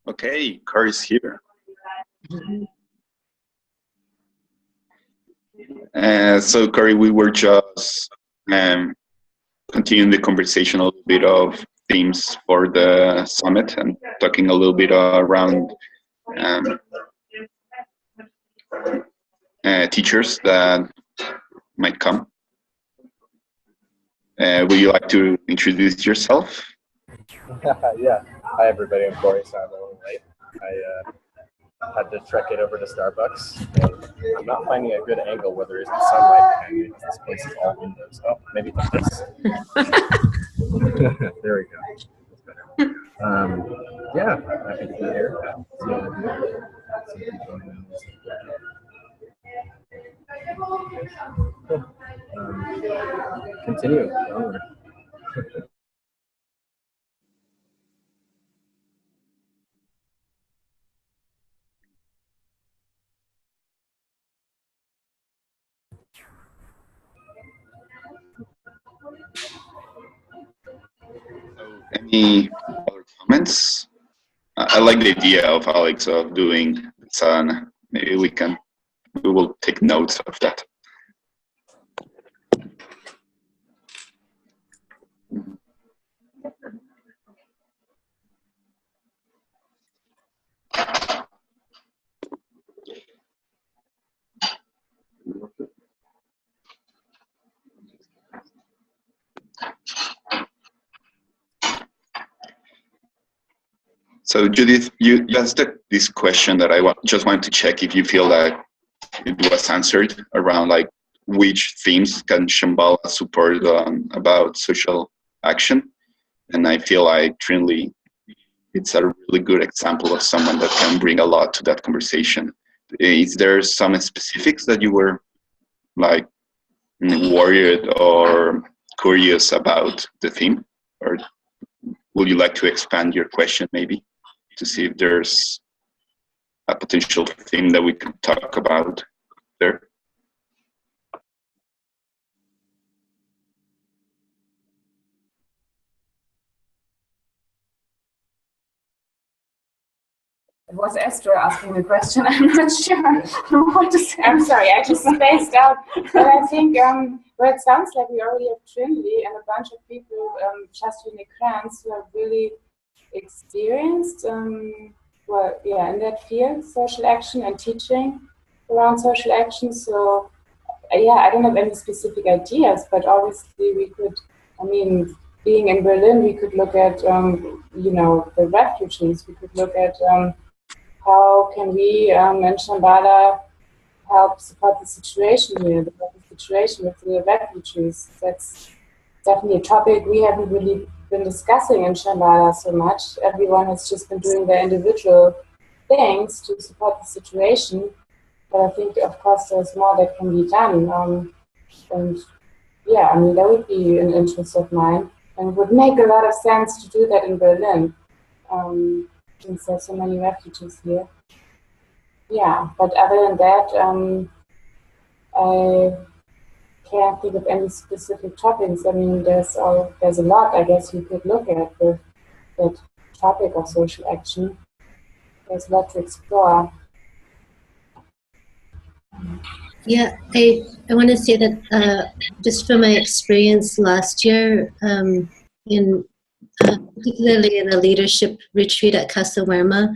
Okay, Corey's here. So Corey, we were just continuing the conversation a little bit of themes for the summit and talking a little bit around um, teachers that might come. Would you like to introduce yourself? Yeah. Hi, everybody. I'm Corey, so I'm a little late. I had to trek it over to Starbucks. And I'm not finding a good angle where there isn't sunlight behind me because this place is all windows. Oh, maybe like this. There we go. That's better. Yeah, happy to be here. Continue onward. Any other comments? I like the idea of Alex of doing sun. Maybe we will take notes of that. So Judith, you asked this question that I just wanted to check if you feel that it was answered around like which themes can Shambhala support about social action, and I feel like Trinley, it's a really good example of someone that can bring a lot to that conversation. Is there some specifics that you were like worried or curious about the theme, or would you like to expand your question maybe to see if there's a potential theme that we could talk about there? It was Esther asking the question. I'm not sure what to say. I'm sorry, I just spaced out. But I think, well, it sounds like we already have Trinley and a bunch of people, just in the clans, who are really experienced, well, yeah, in that field, social action and teaching around social action. So, yeah, I don't have any specific ideas, but obviously we could, I mean, being in Berlin, we could look at, you know, the refugees. We could look at how can we in Shambhala help support the situation here, the situation with the refugees. That's definitely a topic we haven't really been discussing in Shambhala so much. Everyone has just been doing their individual things to support the situation. But I think, of course, there's more that can be done. And yeah, I mean, that would be an interest of mine. And it would make a lot of sense to do that in Berlin, since there's so many refugees here. Yeah, but other than that, I can't think of any specific topics. I mean, there's a lot, I guess, you could look at with that topic of social action. There's a lot to explore. Yeah, I want to say that just from my experience last year, particularly in a leadership retreat at Casa Werma,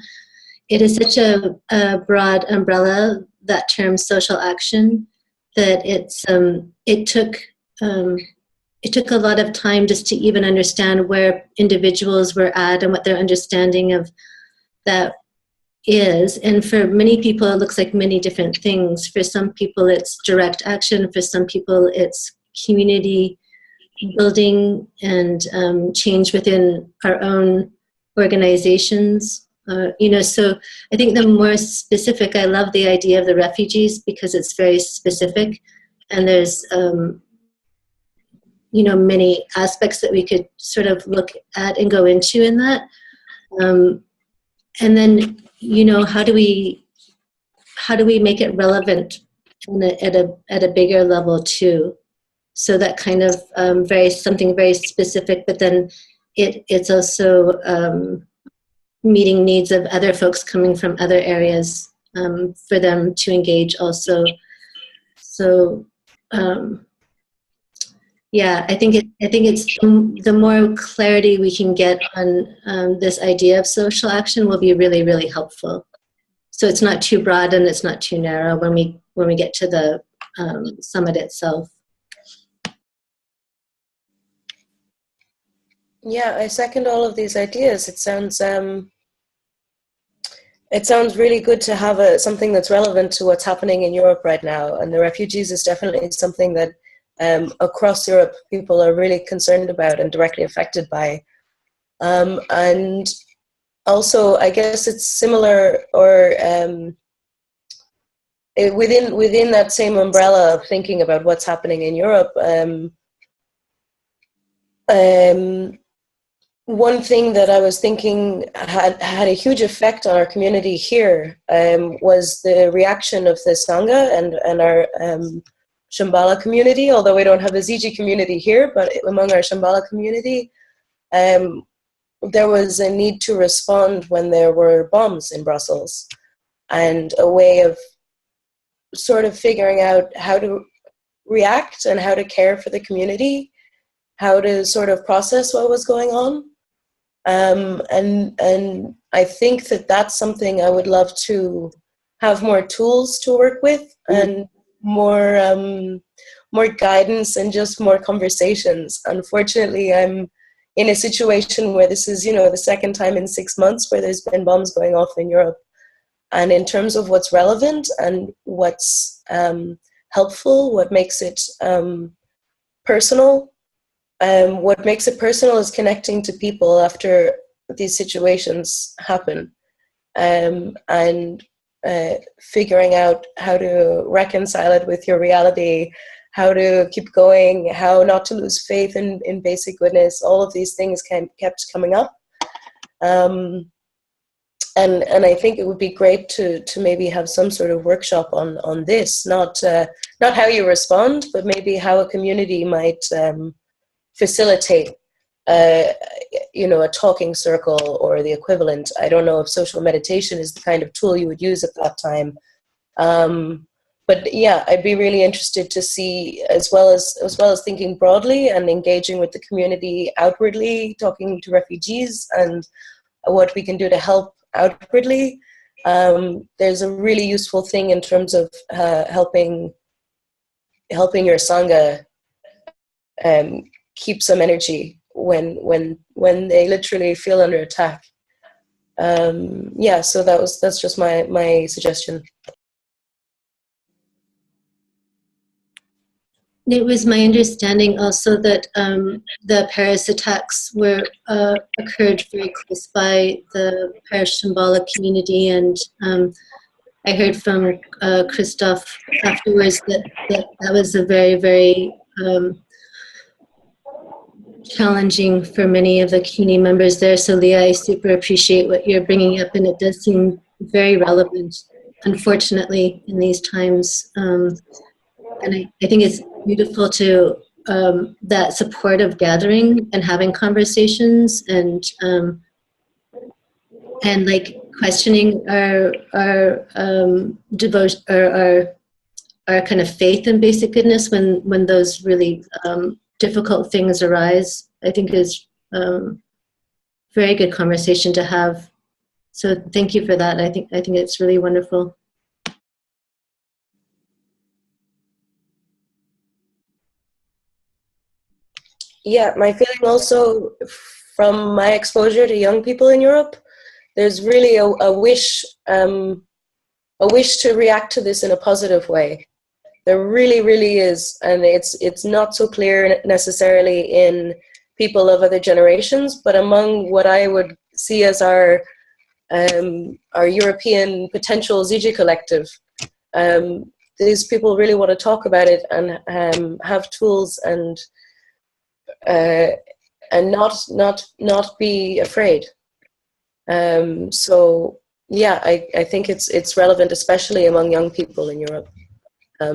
it is such a broad umbrella, that term social action, that it took a lot of time just to even understand where individuals were at and what their understanding of that is. And for many people, it looks like many different things. For some people, it's direct action. For some people, it's community building and change within our own organizations. You know, so I think the more specific, I love the idea of the refugees because it's very specific, and there's you know, many aspects that we could sort of look at and go into in that. And then, you know, how do we make it relevant at a bigger level too? So that kind of something very specific, but then it's also meeting needs of other folks coming from other areas, for them to engage also. So yeah, I think it's the more clarity we can get on this idea of social action will be really, really helpful. So it's not too broad and it's not too narrow when we get to the summit itself. Yeah, I second all of these ideas. It sounds really good to have something that's relevant to what's happening in Europe right now. And the refugees is definitely something that across Europe people are really concerned about and directly affected by. And also, I guess it's similar, or within that same umbrella of thinking about what's happening in Europe. One thing that I was thinking had a huge effect on our community here was the reaction of the Sangha and our Shambhala community. Although we don't have a Ziji community here, but among our Shambhala community, there was a need to respond when there were bombs in Brussels, and a way of sort of figuring out how to react and how to care for the community, how to sort of process what was going on. And I think that that's something I would love to have more tools to work with, and more guidance and just more conversations. Unfortunately, I'm in a situation where this is, the second time in 6 months where there's been bombs going off in Europe. And in terms of what's relevant and what's helpful, what makes it personal, what makes it personal is connecting to people after these situations happen, and figuring out how to reconcile it with your reality, how to keep going, how not to lose faith in basic goodness. All of these things kept coming up. And I think it would be great to maybe have some sort of workshop on this, not how you respond, but maybe how a community might facilitate a talking circle or the equivalent. I don't know if social meditation is the kind of tool you would use at that time. But yeah, I'd be really interested to see, as well as thinking broadly and engaging with the community outwardly, talking to refugees and what we can do to help outwardly. There's a really useful thing in terms of helping your Sangha keep some energy when they literally feel under attack. So that's just my suggestion. It was my understanding also that the Paris attacks occurred very close by the Paris Shambhala community, and I heard from Christophe afterwards that was a very, very challenging for many of the community members there. So Leah, I super appreciate what you're bringing up, and it does seem very relevant, unfortunately, in these times. And I think it's beautiful to that support of gathering and having conversations and like questioning our devotion or our kind of faith in basic goodness when those really difficult things arise. I think is very good conversation to have. So thank you for that. I think it's really wonderful. Yeah, my feeling also from my exposure to young people in Europe, there's really a wish to react to this in a positive way. There really, really is, and it's not so clear necessarily in people of other generations, but among what I would see as our European potential Ziji collective, these people really want to talk about it and have tools and not be afraid. So yeah, I think it's relevant, especially among young people in Europe,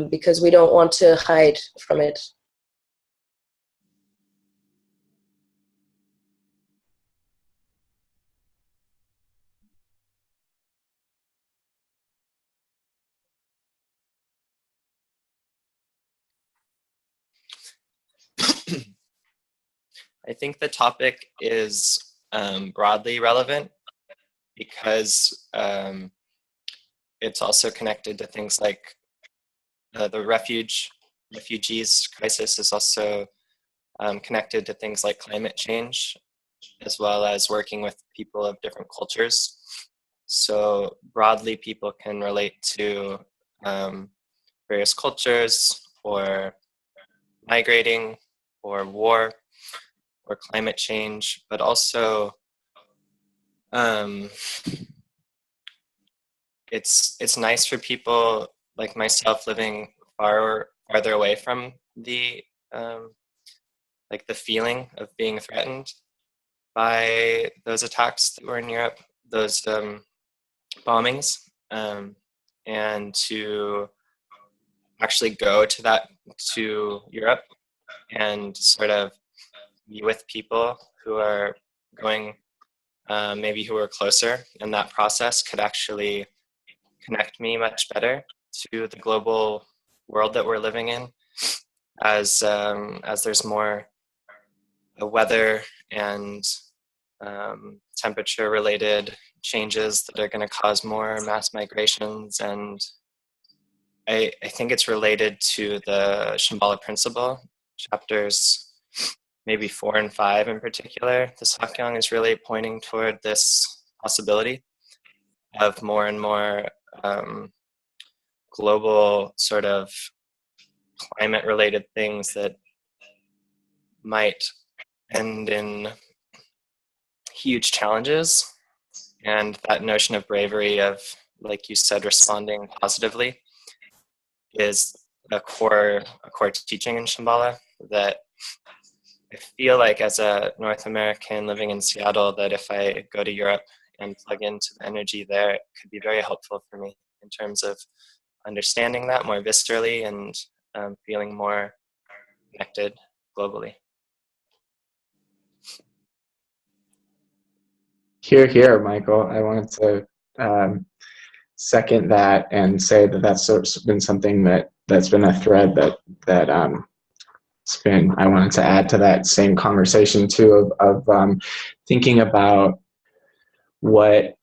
because we don't want to hide from it. I think the topic is broadly relevant because it's also connected to things like the refugees crisis is also connected to things like climate change, as well as working with people of different cultures. So broadly, people can relate to various cultures, or migrating, or war, or climate change, but also it's nice for people like myself living farther away from the like the feeling of being threatened by those attacks that were in Europe, those bombings, and to actually go to Europe and sort of be with people who are going, maybe who are closer, and that process could actually connect me much better to the global world that we're living in, as there's more weather and temperature related changes that are going to cause more mass migrations. And I think it's related to the Shambhala principle, chapters maybe 4 and 5 in particular. The Sakyong is really pointing toward this possibility of more and more global sort of climate related things that might end in huge challenges. And that notion of bravery, of, like you said, responding positively, is a core teaching in Shambhala that I feel like, as a North American living in Seattle, that if I go to Europe and plug into the energy there, it could be very helpful for me in terms of understanding that more viscerally and feeling more connected globally. Here, Michael. I wanted to second that and say that that's been something that's been a thread that it's been. I wanted to add to that same conversation too of thinking about what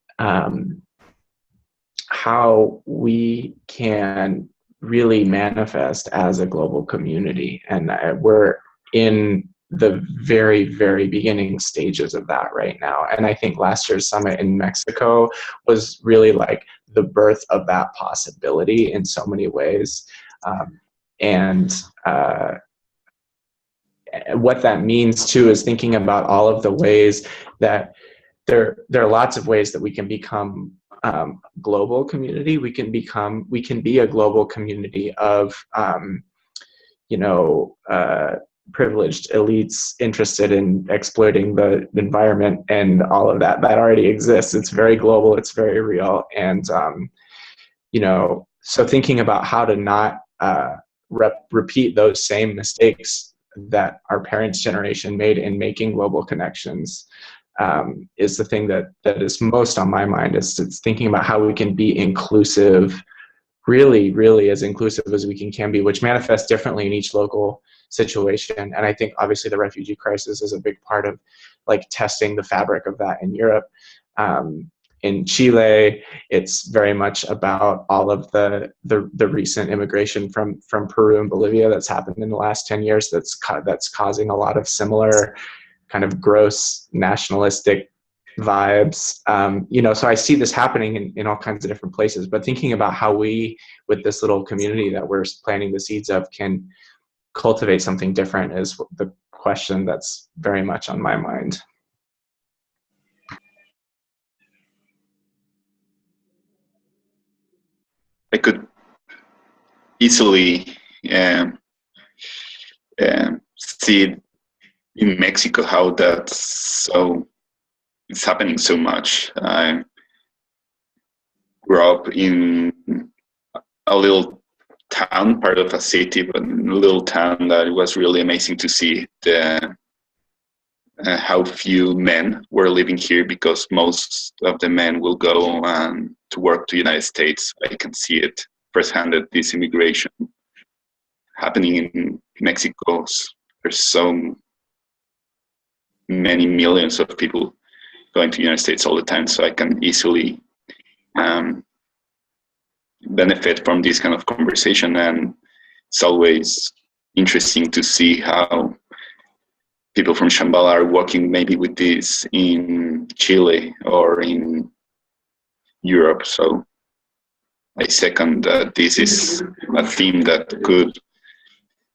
how we can really manifest as a global community, and we're in the very, very beginning stages of that right now. And I think last year's summit in Mexico was really like the birth of that possibility in so many ways. And what that means too is thinking about all of the ways that there are lots of ways that we can become global community. We can be a global community of privileged elites interested in exploiting the environment and all of that already exists. It's very global, it's very real. And so thinking about how to not repeat those same mistakes that our parents' generation made in making global connections is the thing that is most on my mind. It's thinking about how we can be inclusive, really as inclusive as we can be, which manifests differently in each local situation. And I think obviously the refugee crisis is a big part of like testing the fabric of that in Europe. In Chile, it's very much about all of the recent immigration from Peru and Bolivia that's happened in the last 10 years that's causing a lot of similar kind of gross nationalistic vibes. So I see this happening in all kinds of different places, but thinking about how we, with this little community that we're planting the seeds of, can cultivate something different is the question that's very much on my mind. I could easily see in Mexico how it's happening so much. I grew up in a little town, part of a city, but in a little town that it was really amazing to see how few men were living here, because most of the men will go to work to the United States. I can see it firsthand that this immigration happening in Mexico. There's many millions of people going to the United States all the time, so I can easily benefit from this kind of conversation. And it's always interesting to see how people from Shambhala are working maybe with this in Chile or in Europe. So I second that this is a theme that could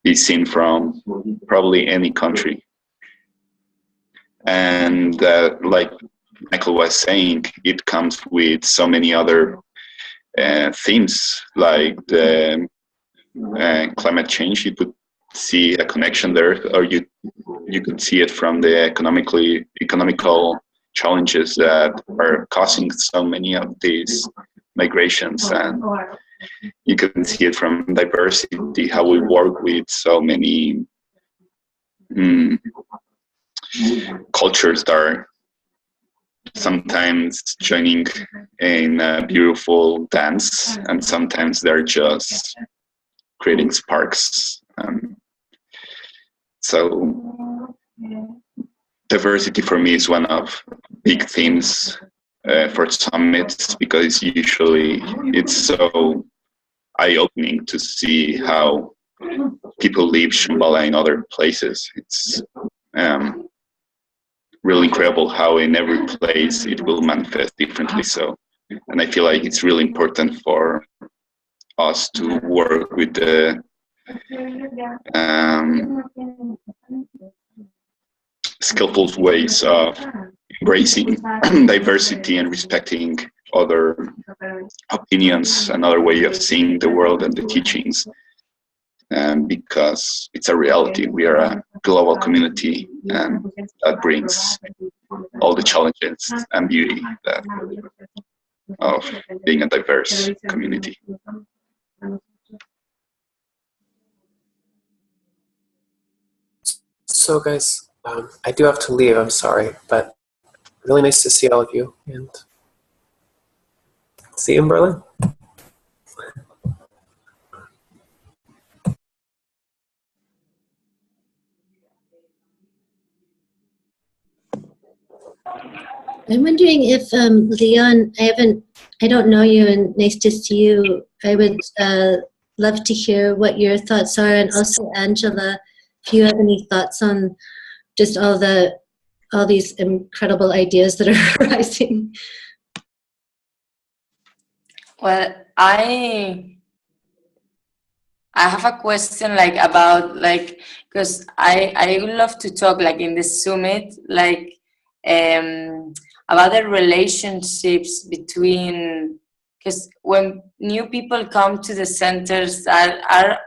be seen from probably any country. And like Michael was saying, it comes with so many other themes, like the climate change. You could see a connection there, or you could see it from the economical challenges that are causing so many of these migrations, and you can see it from diversity, how we work with so many cultures that are sometimes joining in a beautiful dance, and sometimes they're just creating sparks. So diversity for me is one of big themes for summits, because usually it's so eye-opening to see how people leave Shambhala in other places. It's really incredible how in every place it will manifest differently. So, and I feel like it's really important for us to work with the skillful ways of embracing diversity and respecting other opinions, another way of seeing the world and the teachings. Because it's a reality, we are a global community, and that brings all the challenges and beauty of being a diverse community. So guys, I do have to leave, I'm sorry, but really nice to see all of you, and see you in Berlin. I'm wondering if Leon, I don't know you, and nice to see you. I would love to hear what your thoughts are, and also Angela, if you have any thoughts on just all these incredible ideas that are arising. Well, I have a question about because I would love to talk in the summit about the relationships between, because when new people come to the centers are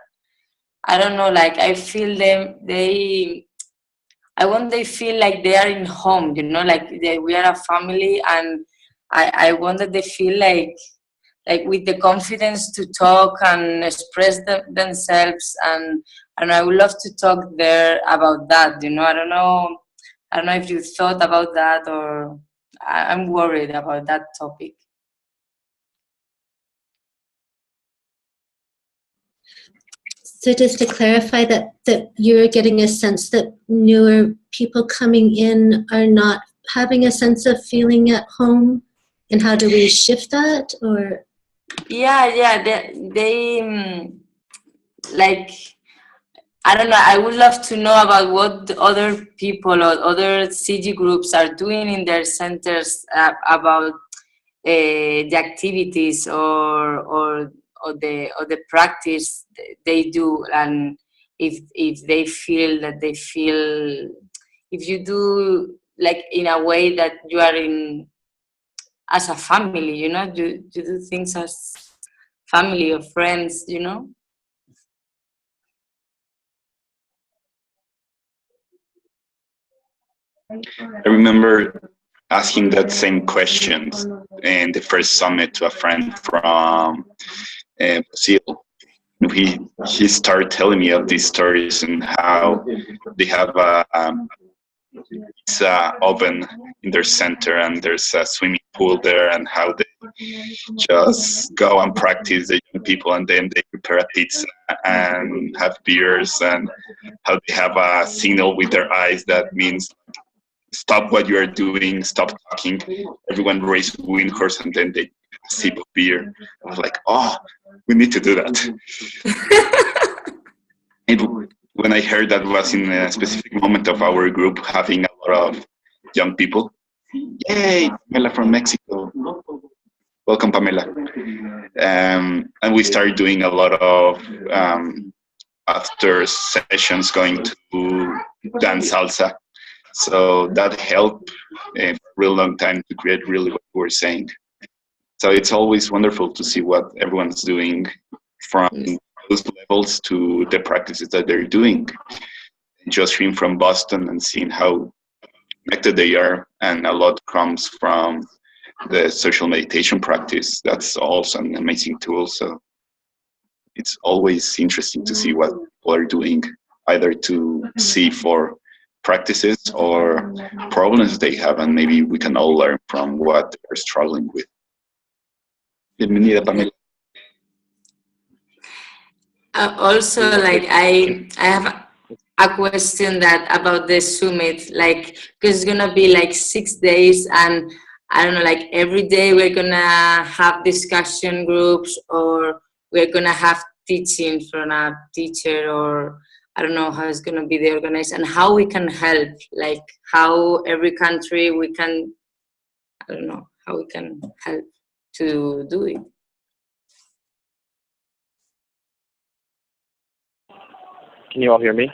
I don't know, I feel they feel like they are in home, we are a family, and I want that they feel like with the confidence to talk and express themselves, and I would love to talk there about that. I don't know if you thought about that, or I'm worried about that topic. So just to clarify that you're getting a sense that newer people coming in are not having a sense of feeling at home, and how do we shift that? Or they I don't know, I would love to know about what the other people or other Ziji groups are doing in their centers about the activities or the practice they do, and if they feel if you do in a way that you are in as a family, you do things as family or friends, I remember asking that same question in the first summit to a friend from Brazil. He started telling me of these stories and how they have a oven in their center, and there's a swimming pool there, and how they just go and practice, the young people, and then they prepare a pizza and have beers, and how they have a signal with their eyes that means stop what you are doing, stop talking. Everyone raise wind horse and then they sip of beer. I was like, oh, we need to do that. When I heard that was in a specific moment of our group having a lot of young people. Yay, Pamela from Mexico. Welcome, Pamela. And we started doing a lot of after sessions going to dance salsa. So that helped for a real long time to create really what we were saying. So it's always wonderful to see what everyone's doing from those levels to the practices that they're doing. Just hearing from Boston and seeing how connected they are, and a lot comes from the social meditation practice. That's also an amazing tool. So it's always interesting to see what people are doing, either to see for practices or problems they have, and maybe we can all learn from what they're struggling with. Bienvenida, Pamela. Also, like I have a question that about the summit, like, because it's gonna be like 6 days, and I don't know, like every day we're gonna have discussion groups, or we're gonna have teaching from a teacher, or I don't know how it's gonna be organized, and how we can help, like how every country we can, I don't know, how we can help to do it. Can you all hear me?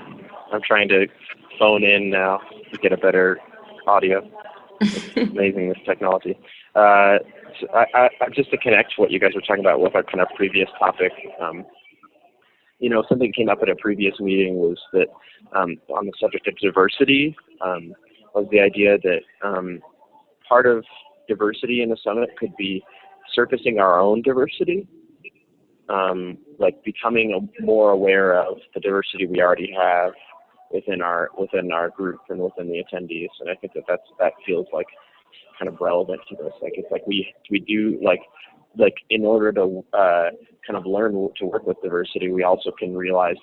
I'm trying to phone in now to get a better audio. It's amazing, this technology. So just to connect what you guys were talking about with our kind of previous topic, something came up at a previous meeting was that on the subject of diversity was the idea that part of diversity in the summit could be surfacing our own diversity. Like becoming more aware of the diversity we already have within our group and within the attendees, and I think that feels like kind of relevant to this. Like it's like we do like in order to kind of learn to work with diversity, we also can realize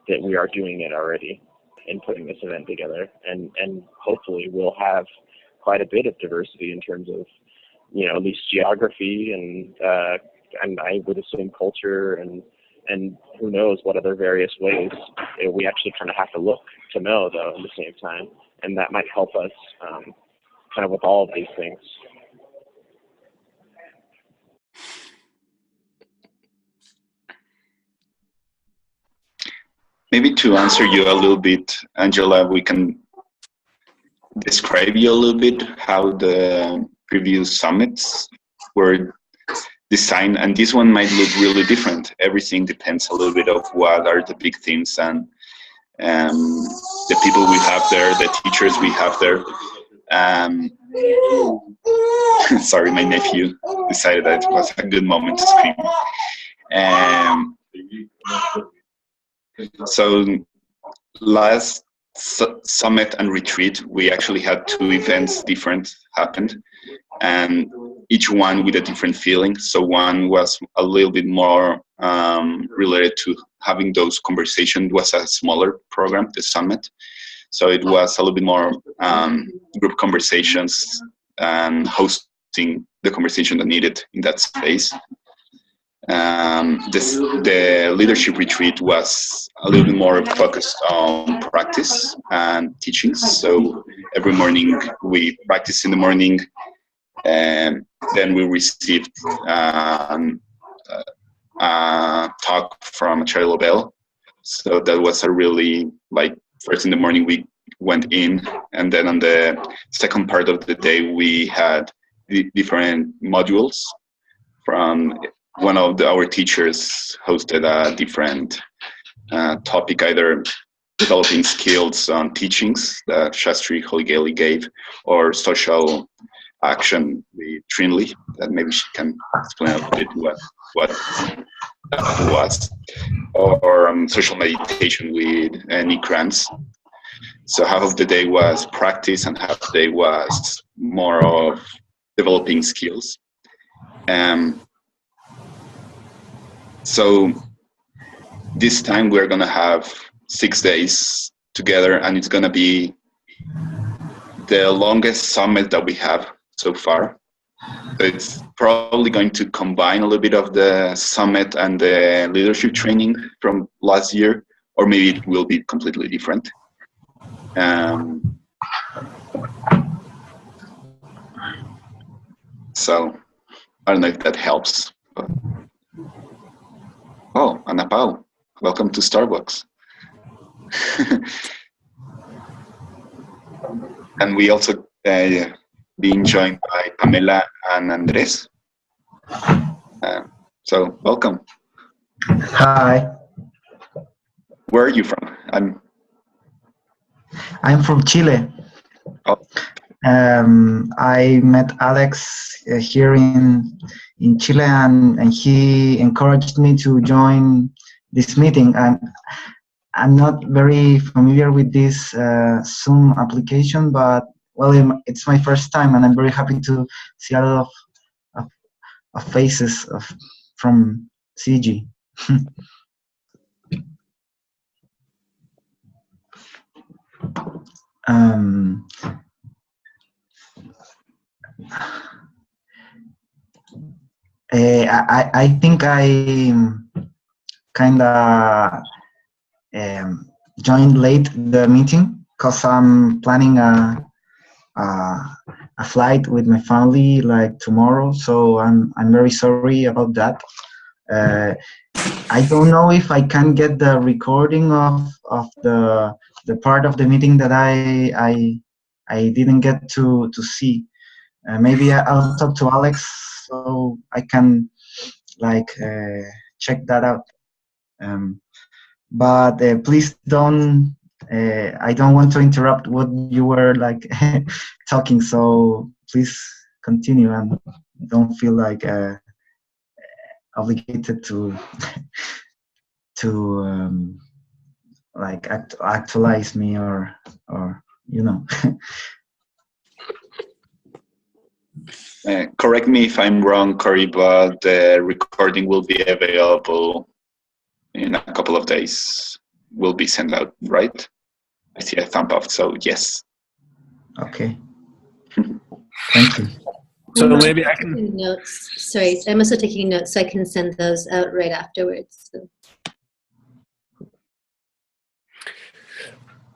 that we are doing it already in putting this event together, and hopefully we'll have quite a bit of diversity in terms of at least geography and I would assume culture and who knows what other various ways we actually kind of have to look to know, though, at the same time. And that might help us kind of with all of these things. Maybe to answer you a little bit, Angela, we can describe you a little bit how the previous summits were design, and this one might look really different. Everything depends a little bit of what are the big themes and the people we have there, the teachers we have there. Sorry, my nephew decided that it was a good moment to scream. So last summit and retreat, we actually had 2 events different happened, and each one with a different feeling. So one was a little bit more related to having those conversations. It was a smaller program, the summit. So it was a little bit more group conversations and hosting the conversation that needed in that space. The leadership retreat was a little bit more focused on practice and teachings. So every morning we practice in the morning, and then we received a talk from Charlie Bell. So that was a really, like, first in the morning we went in, and then on the second part of the day we had different modules from one of our teachers hosted a different topic, either developing skills on teachings that Shastri Holigeli gave, or social action with Trinley, that maybe she can explain a bit what that was, or social meditation with Nick Rance. So half of the day was practice and half the day was more of developing skills. So this time we're gonna have 6 days together, and it's gonna be the longest summit that we have so far. So it's probably going to combine a little bit of the summit and the leadership training from last year, or maybe it will be completely different. So I don't know if that helps. But... Oh, Ana Pau, welcome to Starbucks. And we also being joined by Pamela and Andres. So welcome. Hi. Where are you from? I'm from Chile. Oh. I met Alex here in Chile, and he encouraged me to join this meeting. I'm not very familiar with this Zoom application, but well, it's my first time, and I'm very happy to see a lot of faces from Ziji. I think I kind of joined late the meeting because I'm planning a flight with my family like tomorrow, so I'm very sorry about that. I don't know if I can get the recording of the part of the meeting that I didn't get to see. Maybe I'll talk to Alex so I can like check that out. But please don't. I don't want to interrupt what you were like talking. So please continue and don't feel like obligated to like actualize me or you know. Correct me if I'm wrong, Cory, but the recording will be available in a couple of days. Will be sent out, right? I see a thumb up, so yes. Okay. Thank you. So maybe I can... Notes. Sorry, I'm also taking notes, so I can send those out right afterwards. So.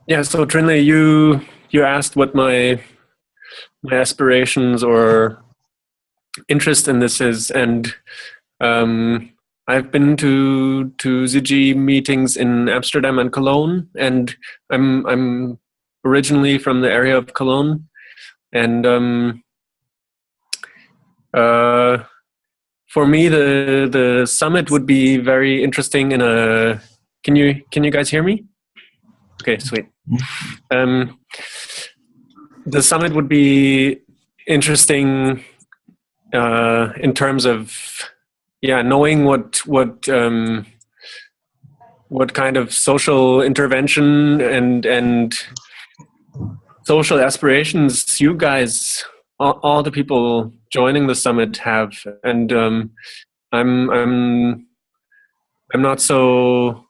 Yeah, so Trinley, you asked what my aspirations or interest in this is, and I've been to Ziji meetings in Amsterdam and Cologne, and I'm originally from the area of Cologne, and for me the summit would be very interesting in a. Can you guys hear me? Okay, sweet. The summit would be interesting in terms of knowing what kind of social intervention and social aspirations you guys, all the people joining the summit have, and I'm not so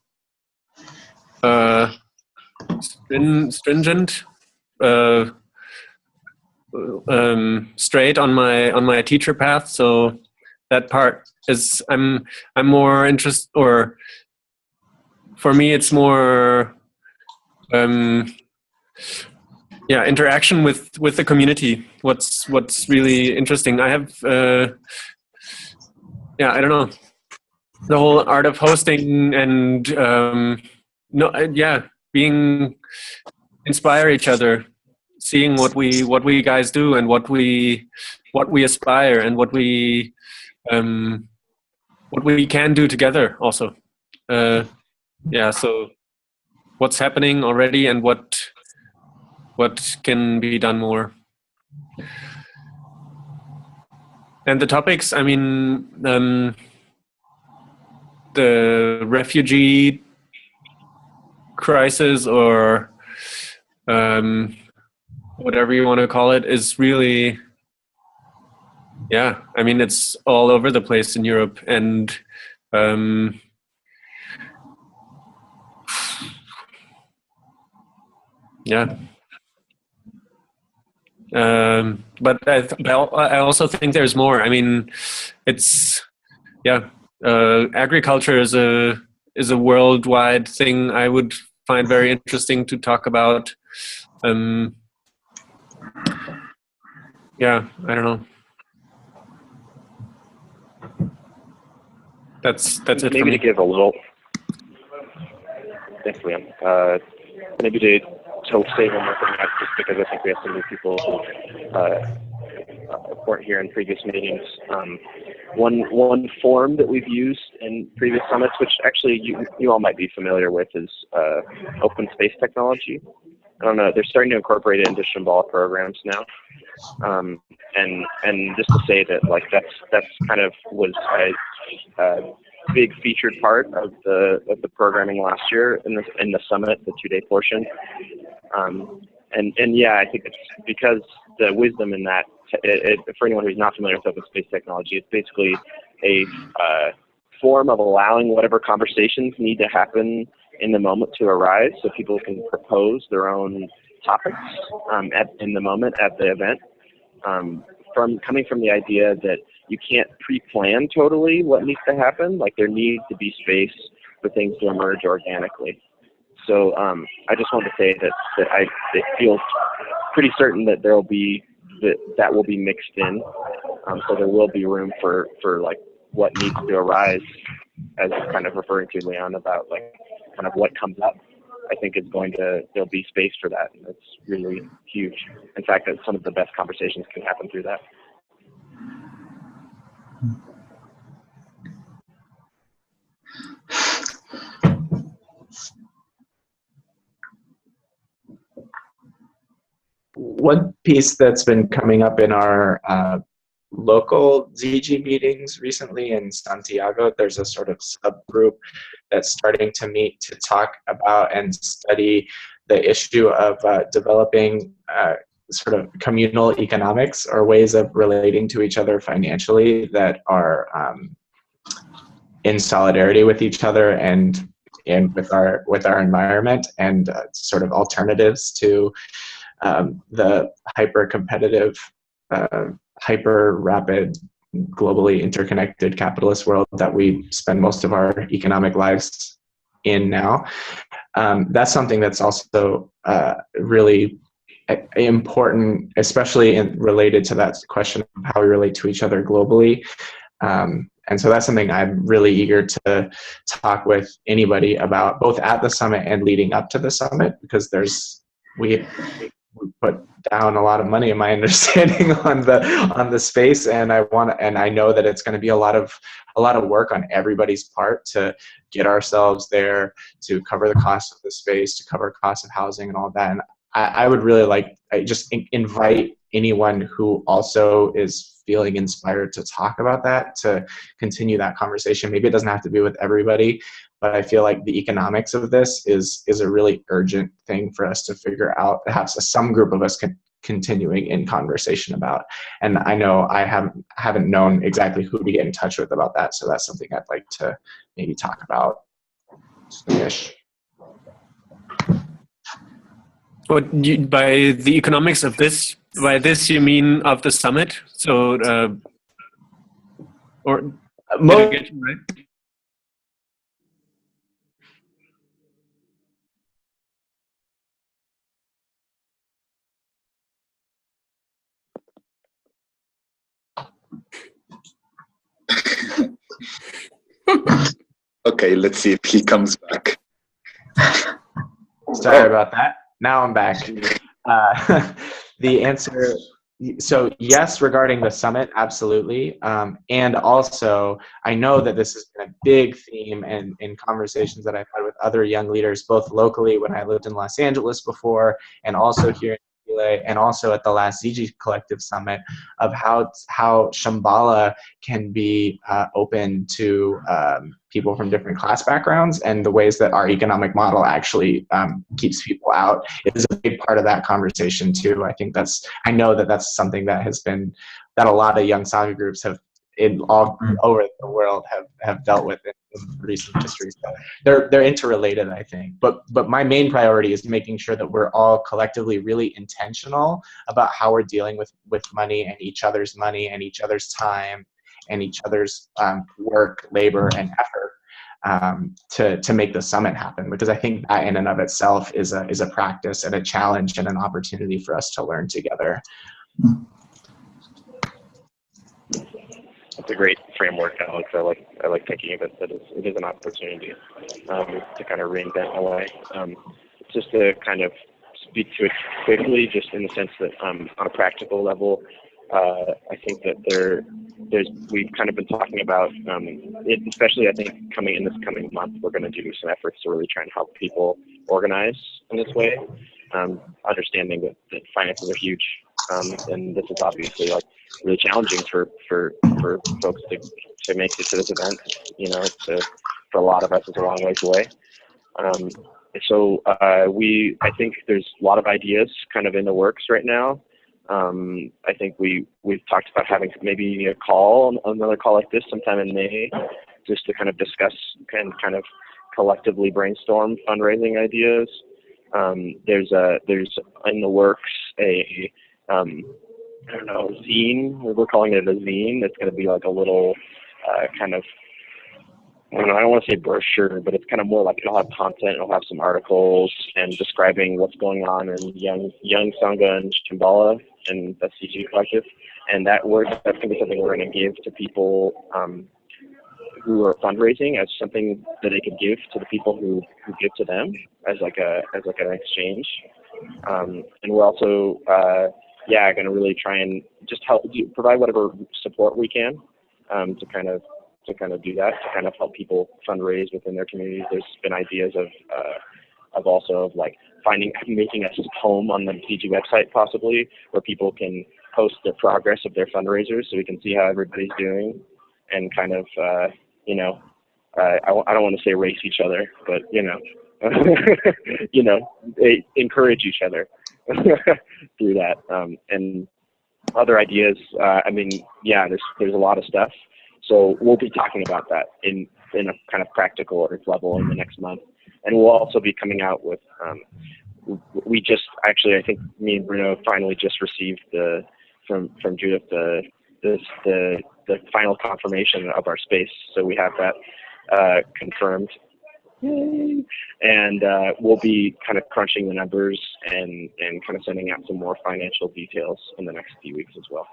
stringent, straight on my teacher path. So that part is I'm more interested, or for me it's more interaction with the community. What's really interesting. I have I don't know, the whole art of hosting and being inspire each other, seeing what we guys do and what we aspire and what we can do together also. So what's happening already and what can be done more. And the topics, I mean, the refugee crisis, or whatever you want to call it, is really, I mean, it's all over the place in Europe, and But I also think there's more. I mean, it's agriculture is a worldwide thing. I would find very interesting to talk about. Yeah, I don't know. That's it for Maybe me. to give a little. Thanks, Liam. Maybe to say one more thing, just because I think we have some new people who weren't here in previous meetings. One form that we've used in previous summits, which actually you all might be familiar with, is open space technology. I don't know, they're starting to incorporate it into Shambhala programs now. And just to say that, like, that's kind of was a big featured part of the programming last year in the summit, the 2-day portion. And yeah, I think it's because the wisdom in that, for anyone who's not familiar with open space technology, it's basically a form of allowing whatever conversations need to happen in the moment to arise, so people can propose their own topics in the moment at the event. Coming from the idea that you can't pre-plan totally what needs to happen, like there needs to be space for things to emerge organically. So I just wanted to say that it feels pretty certain that there will be that will be mixed in. So there will be room for like what needs to arise, as kind of referring to Leon about like kind of what comes up. I think there'll be space for that. And it's really huge. In fact, that some of the best conversations can happen through that. One piece that's been coming up in our local Ziji meetings recently in Santiago, there's a sort of subgroup that's starting to meet to talk about and study the issue of developing sort of communal economics, or ways of relating to each other financially that are in solidarity with each other and with our environment, and sort of alternatives to the hyper-competitive, hyper-rapid, globally interconnected capitalist world that we spend most of our economic lives in now. That's something that's also really important, especially related to that question of how we relate to each other globally. And so that's something I'm really eager to talk with anybody about, both at the summit and leading up to the summit, because we put down a lot of money, in my understanding, on the space, and I know that it's going to be a lot of work on everybody's part to get ourselves there, to cover the cost of the space, to cover cost of housing and all that. And I would really just invite anyone who also is feeling inspired to talk about that, to continue that conversation. Maybe it doesn't have to be with everybody, but I feel like the economics of this is a really urgent thing for us to figure out, perhaps some group of us continuing in conversation about. And I know I haven't known exactly who to get in touch with about that, so that's something I'd like to maybe talk about soonish. By the economics of this, by this you mean of the summit? So, or did I get you right? Okay, let's see if he comes back. Sorry about that. Now I'm back. The answer, so yes, regarding the summit, absolutely. And also, I know that this has been a big theme in conversations that I've had with other young leaders, both locally when I lived in Los Angeles before, and also here in Chile, and also at the last Ziji Collective Summit, of how Shambhala can be open to people from different class backgrounds, and the ways that our economic model actually keeps people out is a big part of that conversation too. I know that that's something that a lot of young Sangha groups in all over the world have dealt with in recent history. So they're interrelated, I think. But my main priority is making sure that we're all collectively really intentional about how we're dealing with money and each other's money and each other's time and each other's work, labor, and effort to make the summit happen, because I think that in and of itself is a practice and a challenge and an opportunity for us to learn together. That's a great framework, Alex. I like thinking of it that it is an opportunity to kind of reinvent a way. Just to kind of speak to it quickly, just in the sense that on a practical level, I think that we've kind of been talking about it, especially I think in this coming month, we're going to do some efforts to really try and help people organize in this way, understanding that finances are huge, and this is obviously like really challenging for folks to make it to this event. You know, for a lot of us, it's a long ways away. So I think there's a lot of ideas kind of in the works right now. I think we've talked about having maybe another call like this sometime in May, just to kind of discuss and kind of collectively brainstorm fundraising ideas. There's in the works a zine. We're calling it a zine. It's going to be like a little kind of, I don't want to say brochure, but it's kind of more like it'll have content, it'll have some articles and describing what's going on in Young Sangha and Shambhala and the Ziji Collective. And that's going to be something we're going to give to people who are fundraising as something that they could give to the people who give to them as like an exchange. And we're also going to really try and just provide whatever support we can to kind of do that, to kind of help people fundraise within their communities. There's been ideas of also like making a home on the Ziji website possibly, where people can post the progress of their fundraisers so we can see how everybody's doing, and kind of I don't want to say race each other, but they encourage each other through that, and other ideas. There's a lot of stuff. So we'll be talking about that in a kind of practical level in the next month. And we'll also be coming out with, I think me and Bruno finally just received from Judith the final confirmation of our space. So we have that confirmed. Yay. And we'll be kind of crunching the numbers and kind of sending out some more financial details in the next few weeks as well.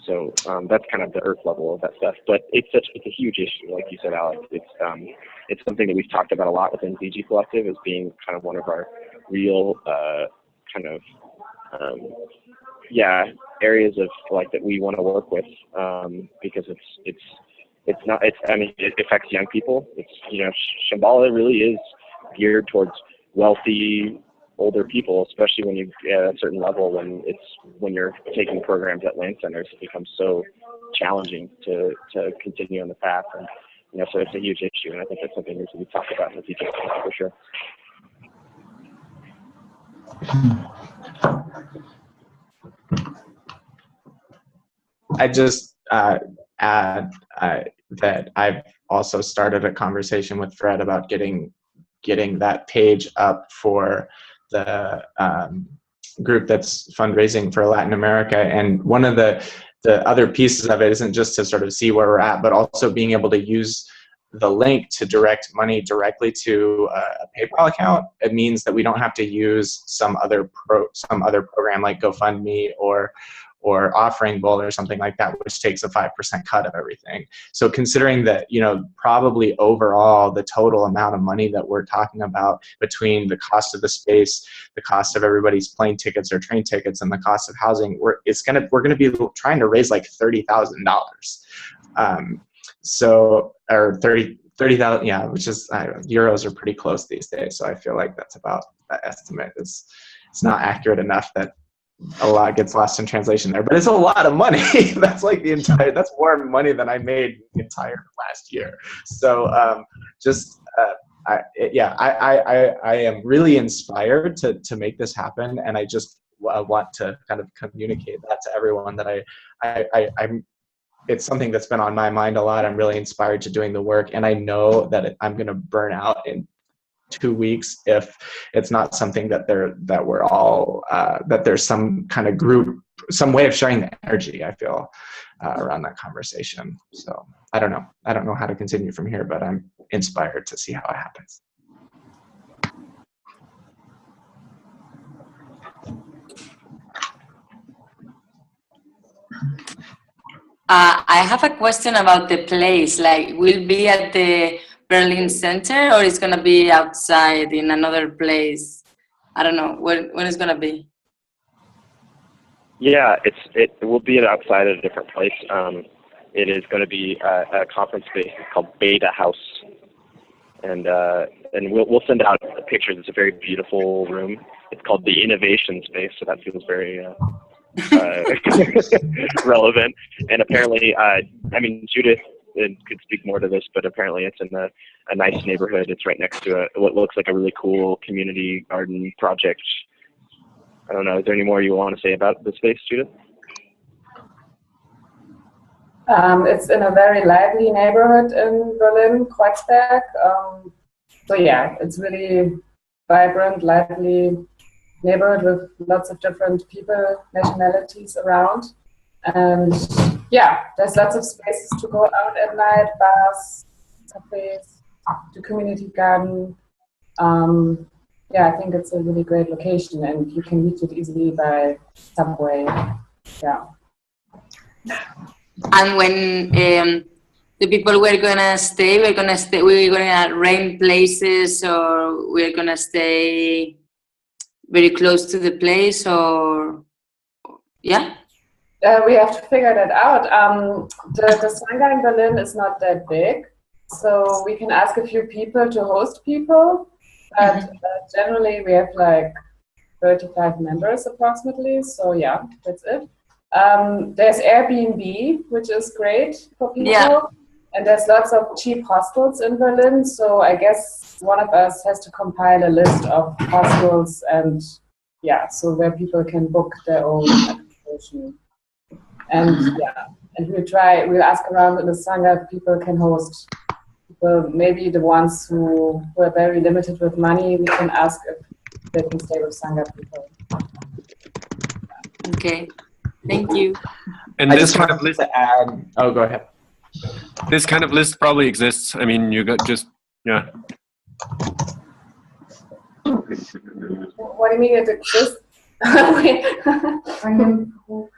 So that's kind of the earth level of that stuff. But it's a huge issue, like you said, Alex. It's something that we've talked about a lot within Ziji Collective as being kind of one of our real areas of like that we want to work with, because it affects young people. Shambhala really is geared towards wealthy older people, especially when you get at a certain level, when you're taking programs at land centers, it becomes so challenging to continue on the path. And so it's a huge issue, and I think that's something that we talk about in the future for sure. I just add that I've also started a conversation with Fred about getting that page up for the group that's fundraising for Latin America. And one of the other pieces of it isn't just to sort of see where we're at, but also being able to use the link to direct money directly to a PayPal account. It means that we don't have to use some other program like GoFundMe or Offering Bowl or something like that, which takes a 5% cut of everything. So considering that, probably overall the total amount of money that we're talking about between the cost of the space, the cost of everybody's plane tickets or train tickets, and the cost of housing, we're going to be trying to raise like $30,000. Or 30,000, yeah, which is, euros are pretty close these days. So I feel like that's about that estimate. It's not accurate enough that a lot gets lost in translation there, but it's a lot of money. That's like that's more money than I made the entire last year. So I am really inspired to make this happen, and I just want to kind of communicate that to everyone, that it's something that's been on my mind a lot. I'm really inspired to doing the work, and I know that I'm going to burn out in 2 weeks if it's not something that we're all that there's some kind of group, some way of sharing the energy, I feel, around that conversation. So I don't know how to continue from here, but I'm inspired to see how it happens. I have a question about the place. Like, will it be at the Berlin Center, or it's gonna be outside in another place? I don't know when it's gonna be. Yeah, it will be outside at a different place. It is going to be a conference space called Beta House, and we'll send out pictures. It's a very beautiful room. It's called the Innovation Space, so that feels very relevant. And apparently, I mean, Judith could speak more to this, but apparently it's in a nice neighborhood. It's right next to what looks like a really cool community garden project. I don't know. Is there any more you want to say about the space, Judith? It's in a very lively neighborhood in Berlin, Kreuzberg. So yeah, it's really vibrant, lively neighborhood with lots of different people, nationalities around. And yeah, there's lots of spaces to go out at night, bars, cafes, the community garden. Yeah, I think it's a really great location, and you can reach it easily by subway. Yeah. And when the people we're gonna stay, we're gonna rent places, or we're gonna stay very close to the place, or yeah. We have to figure that out. The Sangha in Berlin is not that big, so we can ask a few people to host people. But generally, we have like 35 members approximately. So yeah, that's it. There's Airbnb, which is great for people. Yeah. And there's lots of cheap hostels in Berlin. So I guess one of us has to compile a list of hostels, and yeah, so where people can book their own accommodation. And yeah, and we'll ask around in the Sangha if people can host. Well, maybe the ones who are very limited with money, we can ask if they can stay with Sangha people. Okay, thank you. And I this just kind wanted of list, to add. Oh, go ahead. this kind of list probably exists. I mean, you got just yeah. What do you mean it exists?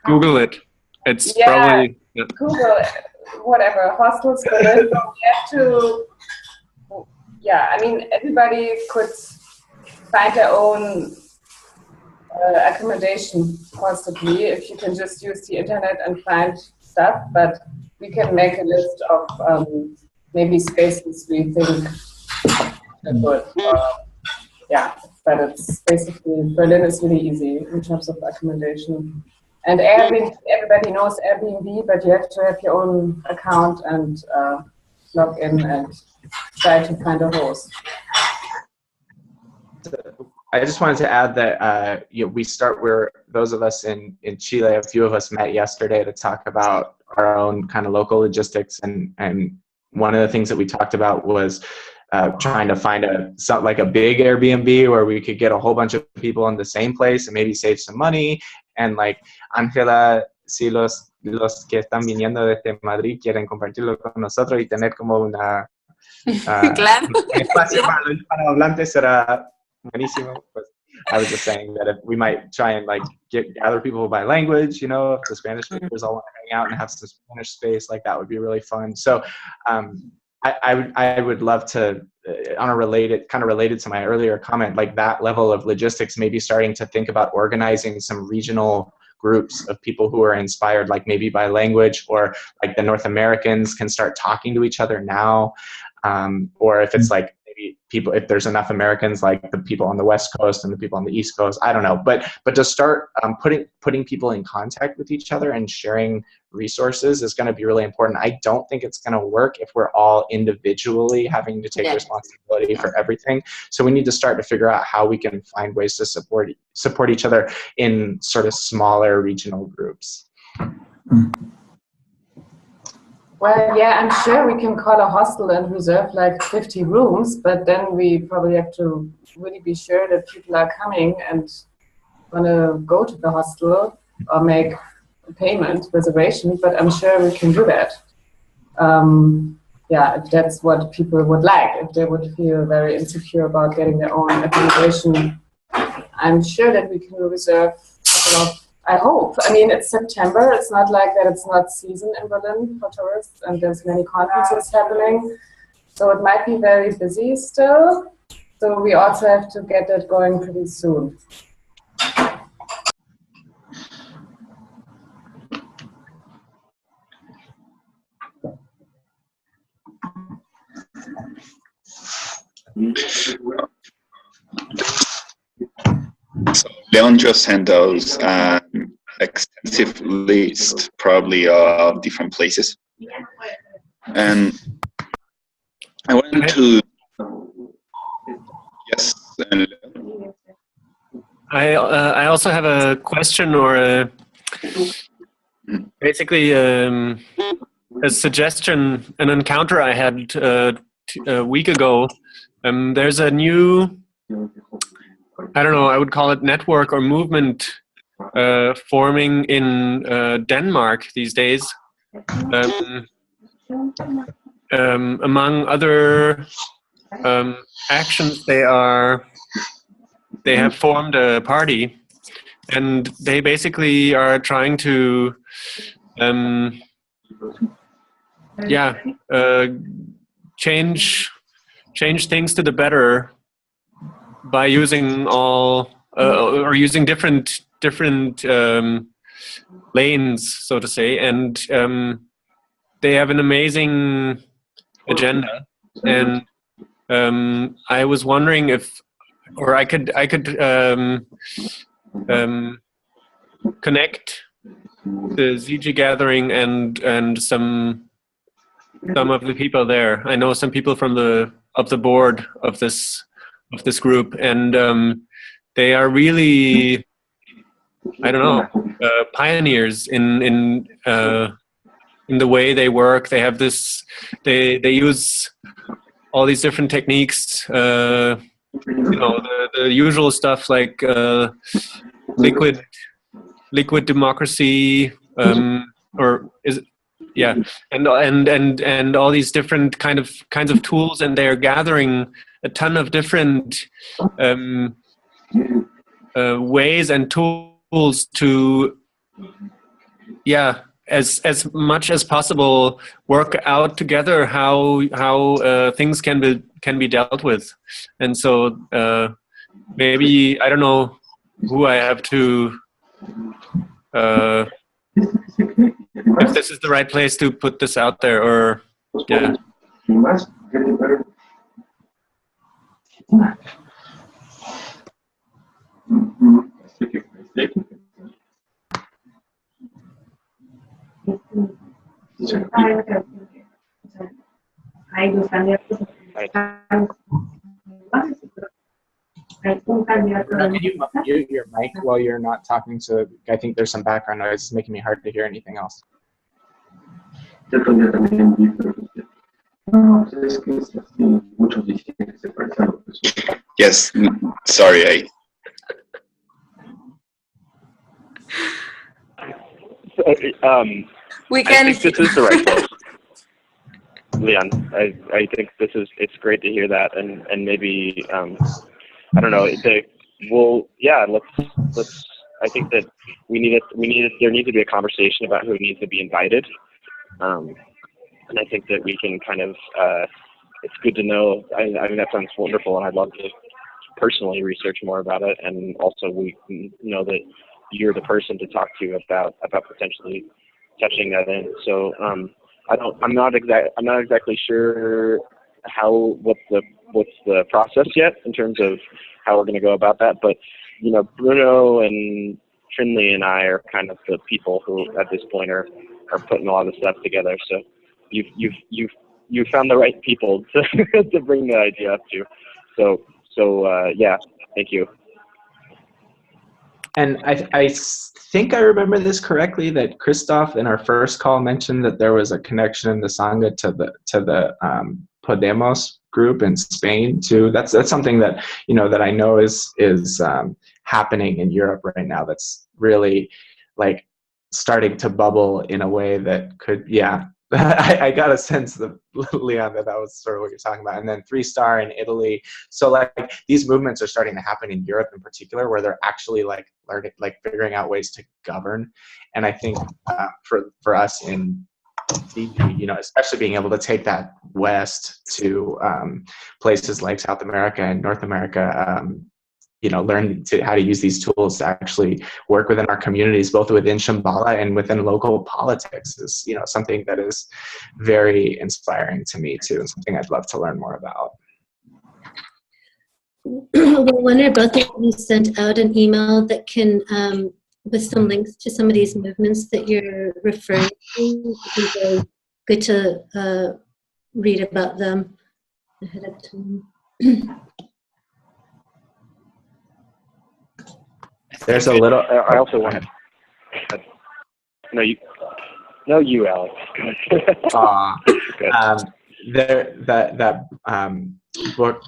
Google it. It's yeah, probably yeah. Google whatever hostels Berlin. You have to. Yeah, I mean everybody could find their own accommodation possibly if you can just use the internet and find stuff. But we can make a list of maybe spaces we think are good. Yeah, but it's basically Berlin is really easy in terms of accommodation. And Airbnb, everybody knows Airbnb, but you have to have your own account and log in and try to find a host. I just wanted to add that we start where those of us in Chile, a few of us met yesterday to talk about our own kind of local logistics, and one of the things that we talked about was trying to find a big Airbnb where we could get a whole bunch of people in the same place and maybe save some money. And like Ángela, si los que están viniendo desde Madrid quieren compartirlo con nosotros y tener como una claro. un espacio para los hispanohablantes será buenísimo. But I was just saying that if we might try and like gather people by language, if the Spanish speakers all want to hang out and have some Spanish space, like that would be really fun. So I would love to, on a related to my earlier comment, like that level of logistics, maybe starting to think about organizing some regional groups of people who are inspired, like maybe by language, or like the North Americans can start talking to each other now. Or if it's like maybe people, if there's enough Americans, like the people on the West Coast and the people on the East Coast, I don't know, but to start putting people in contact with each other and sharing resources is going to be really important. I don't think it's going to work if we're all individually having to take responsibility for everything. So we need to start to figure out how we can find ways to support each other in sort of smaller regional groups. Well, yeah, I'm sure we can call a hostel and reserve like 50 rooms, but then we probably have to really be sure that people are coming and want to go to the hostel or make a payment reservation, but I'm sure we can do that. Yeah, if that's what people would like, if they would feel very insecure about getting their own accommodation, I'm sure that we can reserve a couple of, I hope. I mean, it's September. It's not like that it's not season in Berlin for tourists, and there's many conferences happening. So it might be very busy still. So we also have to get it going pretty soon. So Leon just sent us an extensive list, probably of different places, and I wanted to. Yes. I also have a question or basically a suggestion, an encounter I had a week ago. There's a new, I don't know, I would call it network or movement forming in Denmark these days. Among other actions, they have formed a party, and they basically are trying to change things to the better by using or using different lanes, so to say, and they have an amazing agenda. And I was wondering if, or I could connect the Ziji gathering and some of the people there. I know some people from the board of this group, and they are really, I don't know, pioneers in the way they work. They have this, they use all these different techniques, you know, the usual stuff like liquid democracy, or is it, yeah, and all these different kinds of tools, and they're gathering a ton of different ways and tools to, yeah, as much as possible work out together how things can be dealt with. And so maybe, I don't know who I have to if this is the right place to put this out there, or yeah. Can you mute your mic while you're not talking? So I think there's some background noise. It's making me hard to hear anything else. Yes, sorry, we can. I think this is the right place. Leon, I think it's great to hear that, and maybe I don't know. Let's. I think that there needs to be a conversation about who needs to be invited, and I think that we can kind of. It's good to know. I mean, that sounds wonderful, and I'd love to personally research more about it, and also we know that you're the person to talk to about potentially touching that in. So I'm not exactly sure what's the process yet in terms of how we're going to go about that. But you know, Bruno and Trinley and I are kind of the people who at this point are putting a lot of stuff together. So you've found the right people to bring the idea up to. So yeah, thank you. And I think I remember this correctly, that Christoph in our first call mentioned that there was a connection in the Sangha to the Podemos group in Spain too. That's something that, you know, that I know is happening in Europe right now. That's really like starting to bubble in a way that could, yeah. I got a sense of, Leon, that was sort of what you're talking about. And then 3-Star in Italy. So like these movements are starting to happen in Europe in particular, where they're actually like learning, like figuring out ways to govern. And I think for us in Ziji, you know, especially being able to take that west to places like South America and North America, you know, learn how to use these tools to actually work within our communities, both within Shambhala and within local politics, is, you know, something that is very inspiring to me too, and something I'd love to learn more about. Well, one or both of you sent out an email that can, with some links to some of these movements that you're referring to. It'd be very good to read about them ahead of time. There's a little. I also want to. No, you, Alex. That book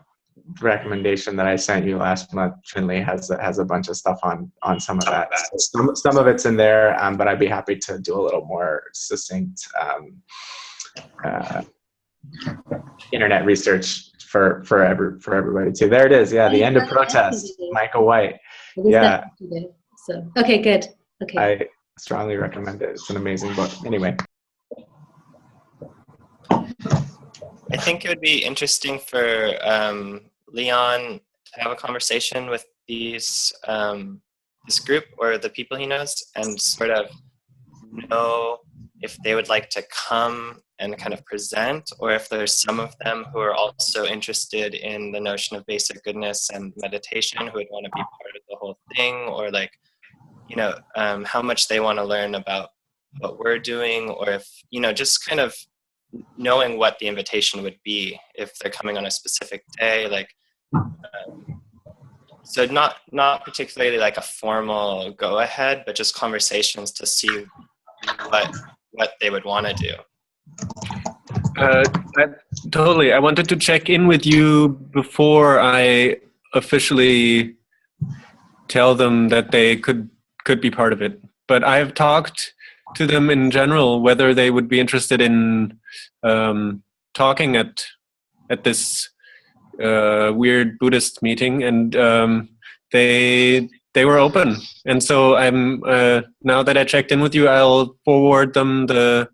recommendation that I sent you last month, Trinley, has a bunch of stuff on some of that. So some of it's in there, but I'd be happy to do a little more succinct internet research for everybody too. There it is. Yeah, The End of Protest, Michael White. Yeah. So okay, good. Okay. I strongly recommend it. It's an amazing book. Anyway. I think it would be interesting for Leon to have a conversation with these this group or the people he knows, and sort of know if they would like to come and kind of present, or if there's some of them who are also interested in the notion of basic goodness and meditation, who would want to be part of the whole thing, or like, you know, how much they want to learn about what we're doing, or if, you know, just kind of knowing what the invitation would be if they're coming on a specific day, like, so not particularly like a formal go ahead, but just conversations to see what they would want to do. Totally. I wanted to check in with you before I officially tell them that they could be part of it. But I have talked to them in general whether they would be interested in talking at this weird Buddhist meeting, and they were open. And so I'm now that I checked in with you, I'll forward them the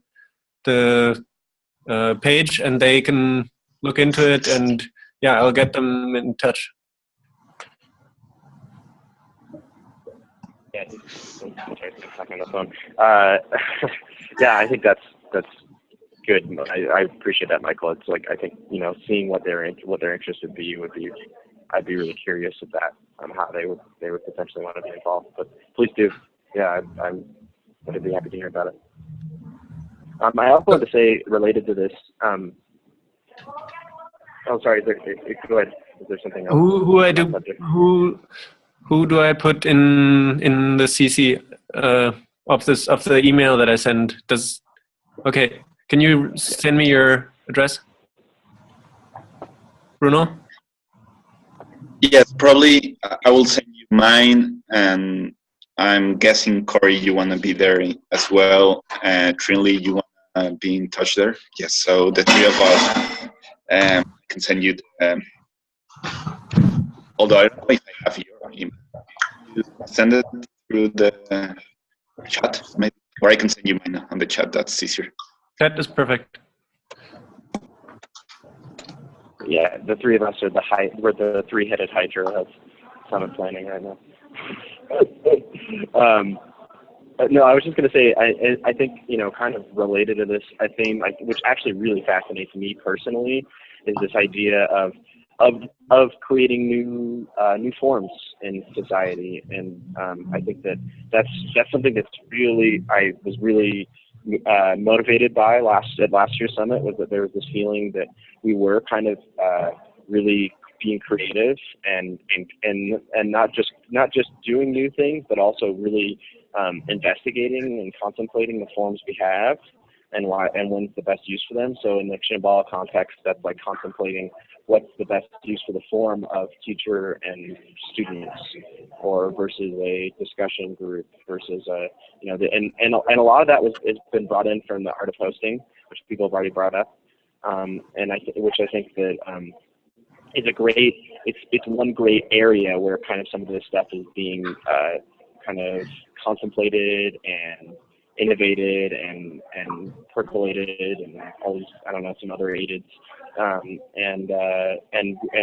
page, and they can look into it, and yeah, I'll get them in touch. Yeah, on the phone. Yeah, I think that's good. I appreciate that, Michael. It's like, I think, you know, seeing what their interest would be I'd be really curious of that, how they would potentially want to be involved. But please do. Yeah, I'd be happy to hear about it. I also want to say, related to this, oh, sorry, go ahead. Is there something else? Who do I put in the CC of the email that I send? Okay, can you send me your address, Bruno? Yes, probably I will send you mine, and I'm guessing, Corey, you want to be there as well. Trinley, you want to be in touch there? Yes, so the three of us can send you, although I don't know if I have your email. You send it through the chat, maybe, or I can send you mine on the chat. That's easier. That is perfect. Yeah, the three of us are we're the three-headed hydra of summit planning right now. No, I was just going to say, I think, you know, kind of related to this, a theme which actually really fascinates me personally, is this idea of creating new forms in society, and I think that's something that's really, I was really motivated by at last year's summit, was that there was this feeling that we were kind of really being creative and not just doing new things, but also really investigating and contemplating the forms we have and why and when's the best use for them. So in the Shambhala context, that's like contemplating what's the best use for the form of teacher and students, or versus a discussion group versus a and a lot of that has been brought in from the art of hosting, which people have already brought up, which I think that it's one great area where kind of some of this stuff is being kind of contemplated and innovated and percolated and all these, I don't know, some other aids. And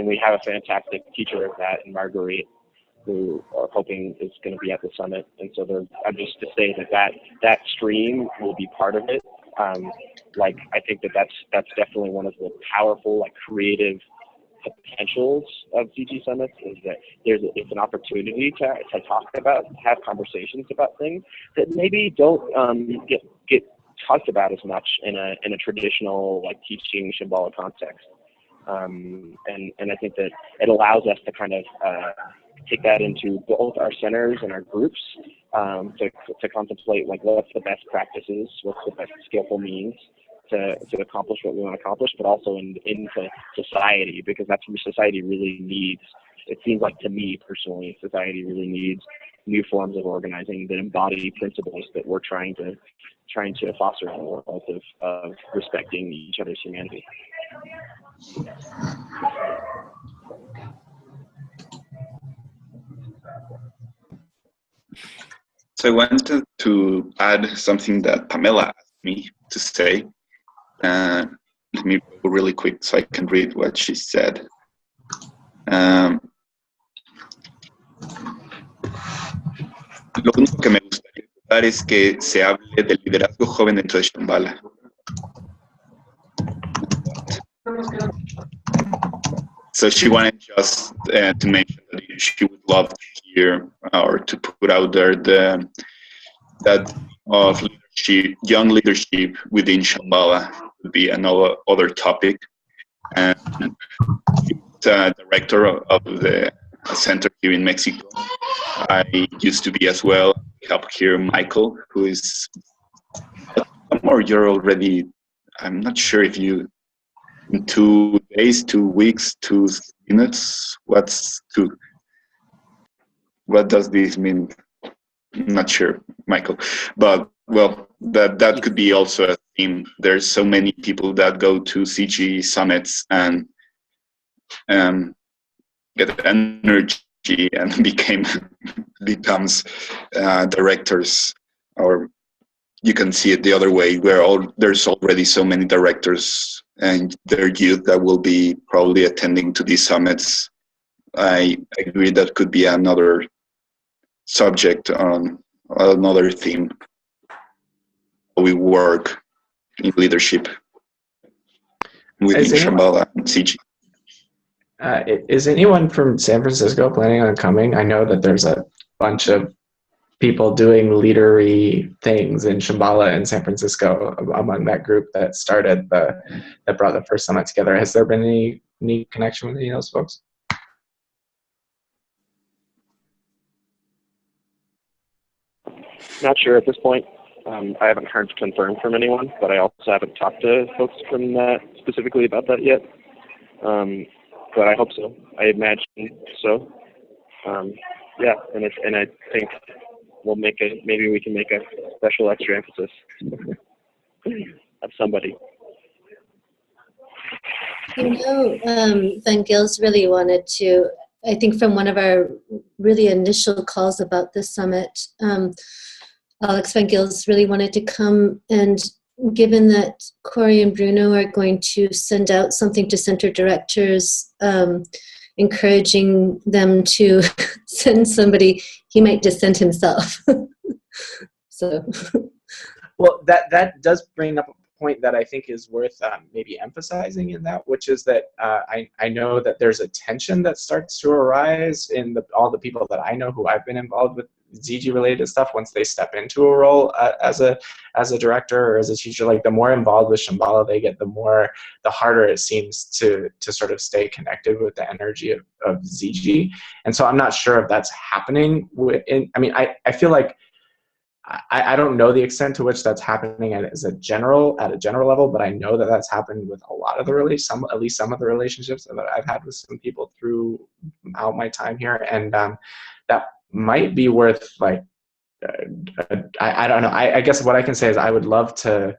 we have a fantastic teacher of that in Marguerite, who are hoping is going to be at the summit. And so I'm just to say that stream will be part of it. I think that's definitely one of the powerful, like, creative potentials of Ziji Summits, is that it's an opportunity to talk about, have conversations about things that maybe don't get talked about as much in a traditional, like, teaching Shambhala context. And I think that it allows us to kind of take that into both our centers and our groups, to contemplate, like, what's the best practices, what's the best skillful means to accomplish what we want to accomplish, but also into society, because that's what society really needs. It seems like, to me personally, society really needs new forms of organizing that embody principles that we're trying to foster in the world of respecting each other's humanity. So I wanted to add something that Pamela asked me to say. Let me go really quick so I can read what she said. Lo único que me gustaría notar es que se hable del liderazgo joven dentro de Shambhala. So she wanted just to mention that she would love to hear or to put out there that of leadership, young leadership within Shambhala would be another topic. And the director of the center here in Mexico. I used to be as well. We have here Michael, who is or you're already, I'm not sure if you, in 2 days, 2 weeks, 2 minutes, what does this mean? I'm not sure, Michael, but well, that could be also a theme. There's so many people that go to Ziji summits and get energy and becomes directors, or you can see it the other way, where there's already so many directors and their youth that will be probably attending to these summits. I agree that could be another subject on another theme. We work in leadership within Shambhala and Ziji. Is anyone from San Francisco planning on coming? I know that there's a bunch of people doing leadery things in Shambhala in San Francisco among that group that started that brought the first summit together. Has there been any connection with any of those folks? Not sure at this point. I haven't heard confirmed from anyone, but I also haven't talked to folks from that specifically about that yet. But I hope so. I imagine so. Yeah, and I think we'll maybe we can make a special extra emphasis of somebody. You know, Van Gils really wanted to, I think from one of our really initial calls about this summit, Alex Van Gils really wanted to come, and given that Corey and Bruno are going to send out something to center directors, encouraging them to send somebody, he might just send himself. So, well, that does bring up a point that I think is worth maybe emphasizing in that, which is that I know that there's a tension that starts to arise in all the people that I know who I've been involved with Ziji related stuff once they step into a role as a director or as a teacher. Like the more involved with Shambhala they get, the harder it seems to sort of stay connected with the energy of Ziji. And so I'm not sure if that's happening I feel like I don't know the extent to which that's happening at a general level, but I know that that's happened with a lot of at least some of the relationships that I've had with some people throughout my time here, and that might be worth like I don't know. I guess what I can say is I would love to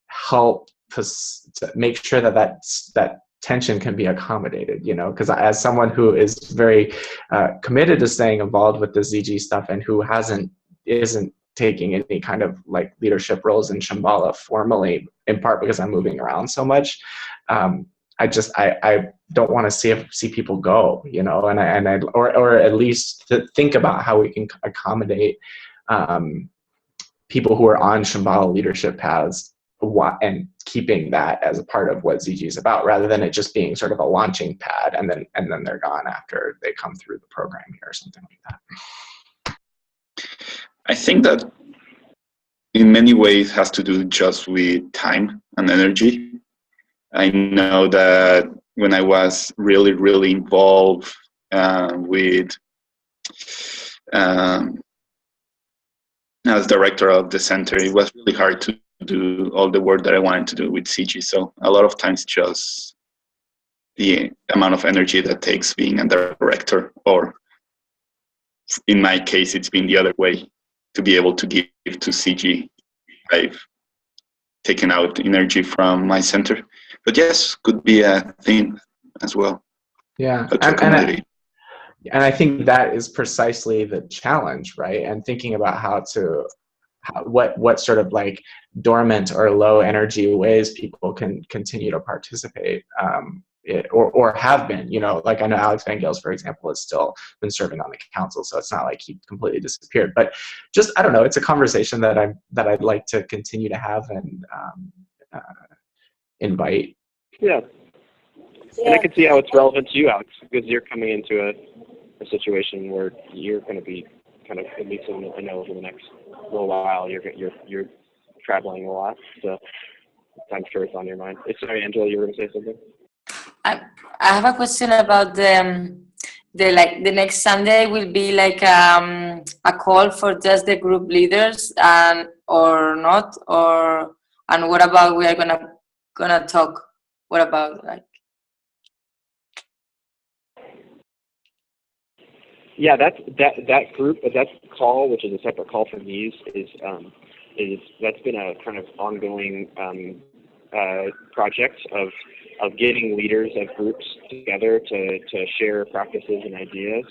help to make sure that tension can be accommodated, because as someone who is very committed to staying involved with the Ziji stuff and who isn't taking any kind of like leadership roles in Shambhala formally, in part because I'm moving around so much. I don't want to see people go, or at least to think about how we can accommodate people who are on Shambhala leadership paths and keeping that as a part of what Ziji is about, rather than it just being sort of a launching pad and then they're gone after they come through the program here or something like that. I think that in many ways has to do just with time and energy. I know that when I was really, really involved with as director of the center, it was really hard to do all the work that I wanted to do with Ziji. So a lot of times just the amount of energy that takes being a director, or in my case, it's been the other way, to be able to give to Ziji. I've taken out energy from my center. But yes, could be a thing as well. Yeah, and I think that is precisely the challenge, right? And thinking about what sort of like dormant or low energy ways people can continue to participate, or have been, like I know Alex Van Gales, for example, has still been serving on the council, so it's not like he completely disappeared. But just, I don't know, it's a conversation that I'd like to continue to have and invite. Yeah. And I can see how it's relevant to you, Alex, because you're coming into a situation where you're going to be kind of, at least I know over the next little while, you're traveling a lot. So I'm sure it's on your mind. Sorry, Angela, you were going to say something? I have a question about the next Sunday will be like a call for just the group leaders or not, and what about we are gonna talk? What about like? Yeah, that group, that call, which is a separate call from these, that's been a kind of ongoing project of getting leaders of groups together to share practices and ideas.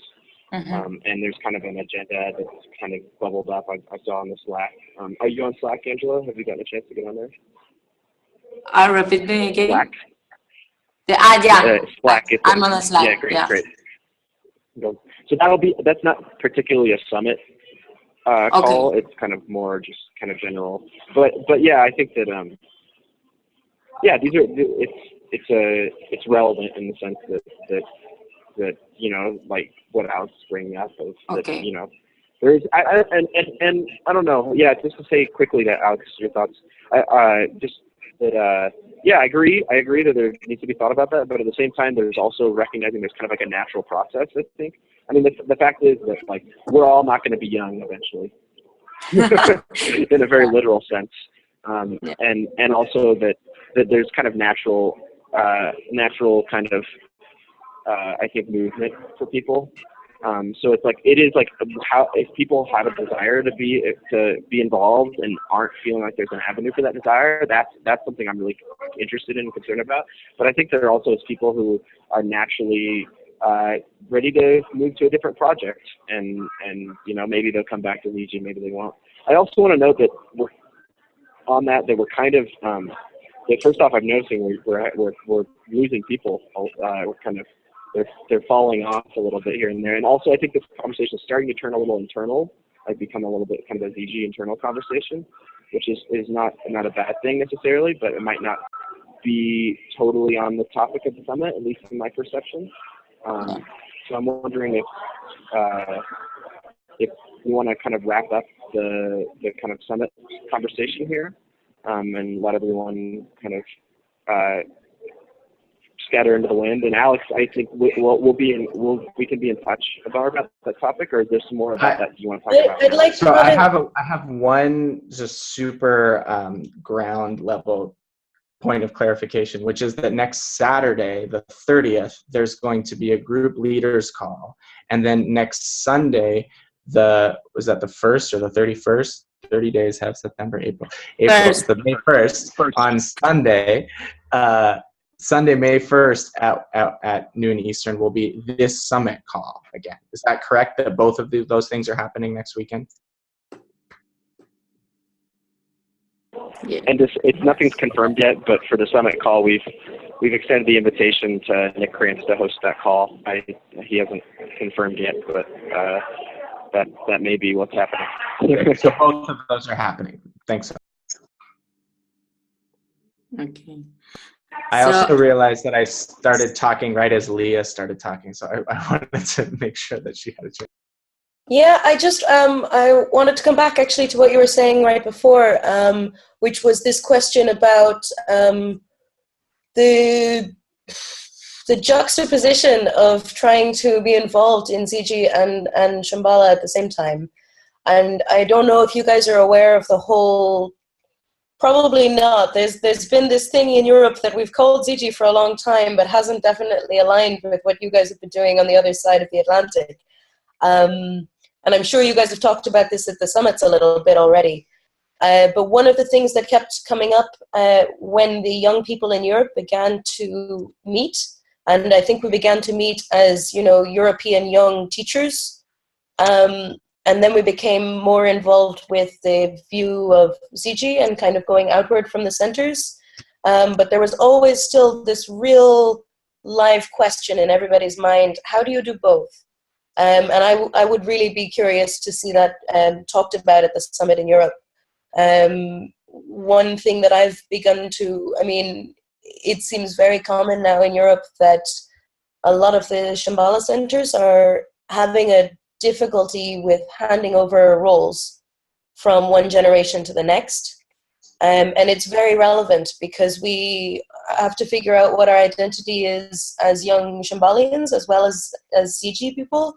Mm-hmm. And there's kind of an agenda that's kind of bubbled up. I saw on the Slack. Are you on Slack, Angela? Have you gotten a chance to get on there? I'll repeat me again. Slack. Yeah. Slack. I'm on the Slack. Yeah, great. So that's not particularly a summit call. It's kind of more just kind of general. But yeah, I think that it's relevant in the sense that like what Alex is bringing up of that, there's and I don't know. Yeah, just to say quickly that Alex, your thoughts. I agree. I agree that there needs to be thought about that, but at the same time, there's also recognizing there's kind of like a natural process, I think. I mean, the fact is that like we're all not going to be young eventually, in a very literal sense, and also that there's kind of natural kind of I think movement for people. So it's like it is like how if people have a desire to be involved and aren't feeling like there's an avenue for that desire, that's something I'm really interested in and concerned about. But I think there also is people who are naturally ready to move to a different project, and maybe they'll come back to Ziji, maybe they won't. I also want to note that we're kind of first off, I'm noticing we're losing people. We're kind of they're falling off a little bit here and there, and also I think this conversation is starting to turn a little internal, like become a little bit kind of a Ziji internal conversation, which is not a bad thing necessarily, but it might not be totally on the topic of the summit, at least in my perception. So I'm wondering if we want to kind of wrap up the kind of summit conversation here, and let everyone kind of scatter into the wind. And Alex, I think we can be in touch about that topic, or is there some more about that you want to talk about? I'd like So I have one just super ground level point of clarification, which is that next Saturday, the 30th, there's going to be a group leaders call, and then next Sunday, was that the 1st or the 31st? 30 days have September, April, the May 1st on Sunday. Sunday, May 1st at noon Eastern will be this summit call again. Is that correct, that both of those things are happening next weekend? Yeah. And nothing's confirmed yet, but for the summit call, we've extended the invitation to Nick Krantz to host that call. He hasn't confirmed yet, but that may be what's happening. Okay, so both of those are happening. Thanks. Okay. I also realized that I started talking right as Leah started talking, so I wanted to make sure that she had a chance. Yeah, I just I wanted to come back actually to what you were saying right before, which was this question about the juxtaposition of trying to be involved in Ziji and Shambhala at the same time. And I don't know if you guys are aware of the whole. Probably not. There's been this thing in Europe that we've called Ziji for a long time, but hasn't definitely aligned with what you guys have been doing on the other side of the Atlantic. And I'm sure you guys have talked about this at the summits a little bit already. But one of the things that kept coming up when the young people in Europe began to meet, and I think we began to meet as, European young teachers, and then we became more involved with the view of Ziji and kind of going outward from the centers. But there was always still this real live question in everybody's mind: how do you do both? And I would really be curious to see that talked about at the summit in Europe. One thing that I've begun to, it seems very common now in Europe that a lot of the Shambhala centers are having a difficulty with handing over roles from one generation to the next. And it's very relevant because we have to figure out what our identity is as young Shambhalians as well as Ziji people.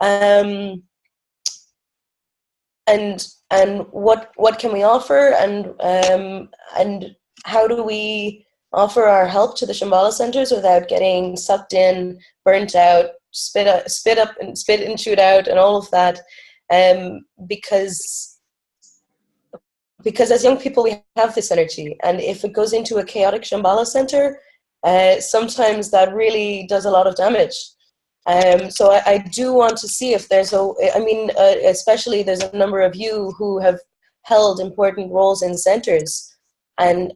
And what can we offer, and how do we offer our help to the Shambhala centers without getting sucked in, burnt out, spit and shoot out, and all of that, because as young people we have this energy, and if it goes into a chaotic Shambhala center, sometimes that really does a lot of damage. So I do want to see if there's especially there's a number of you who have held important roles in centers, and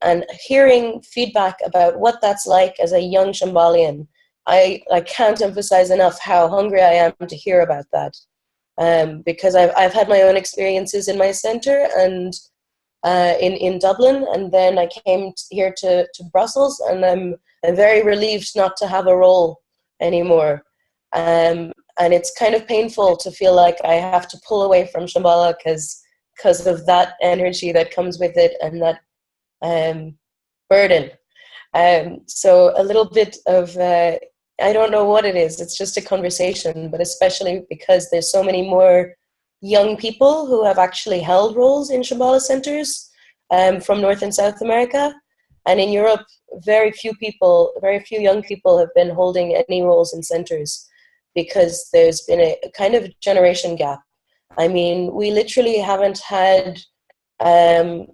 hearing feedback about what that's like as a young Shambhalian. I can't emphasize enough how hungry I am to hear about that, because I've had my own experiences in my center and in Dublin, and then I came here to Brussels, and I'm very relieved not to have a role anymore. And it's kind of painful to feel like I have to pull away from Shambhala because of that energy that comes with it and that burden. So a little bit of, I don't know what it is, it's just a conversation, but especially because there's so many more young people who have actually held roles in Shambhala centers from North and South America. And in Europe, very few young people have been holding any roles in centers because there's been a kind of generation gap. We literally haven't had a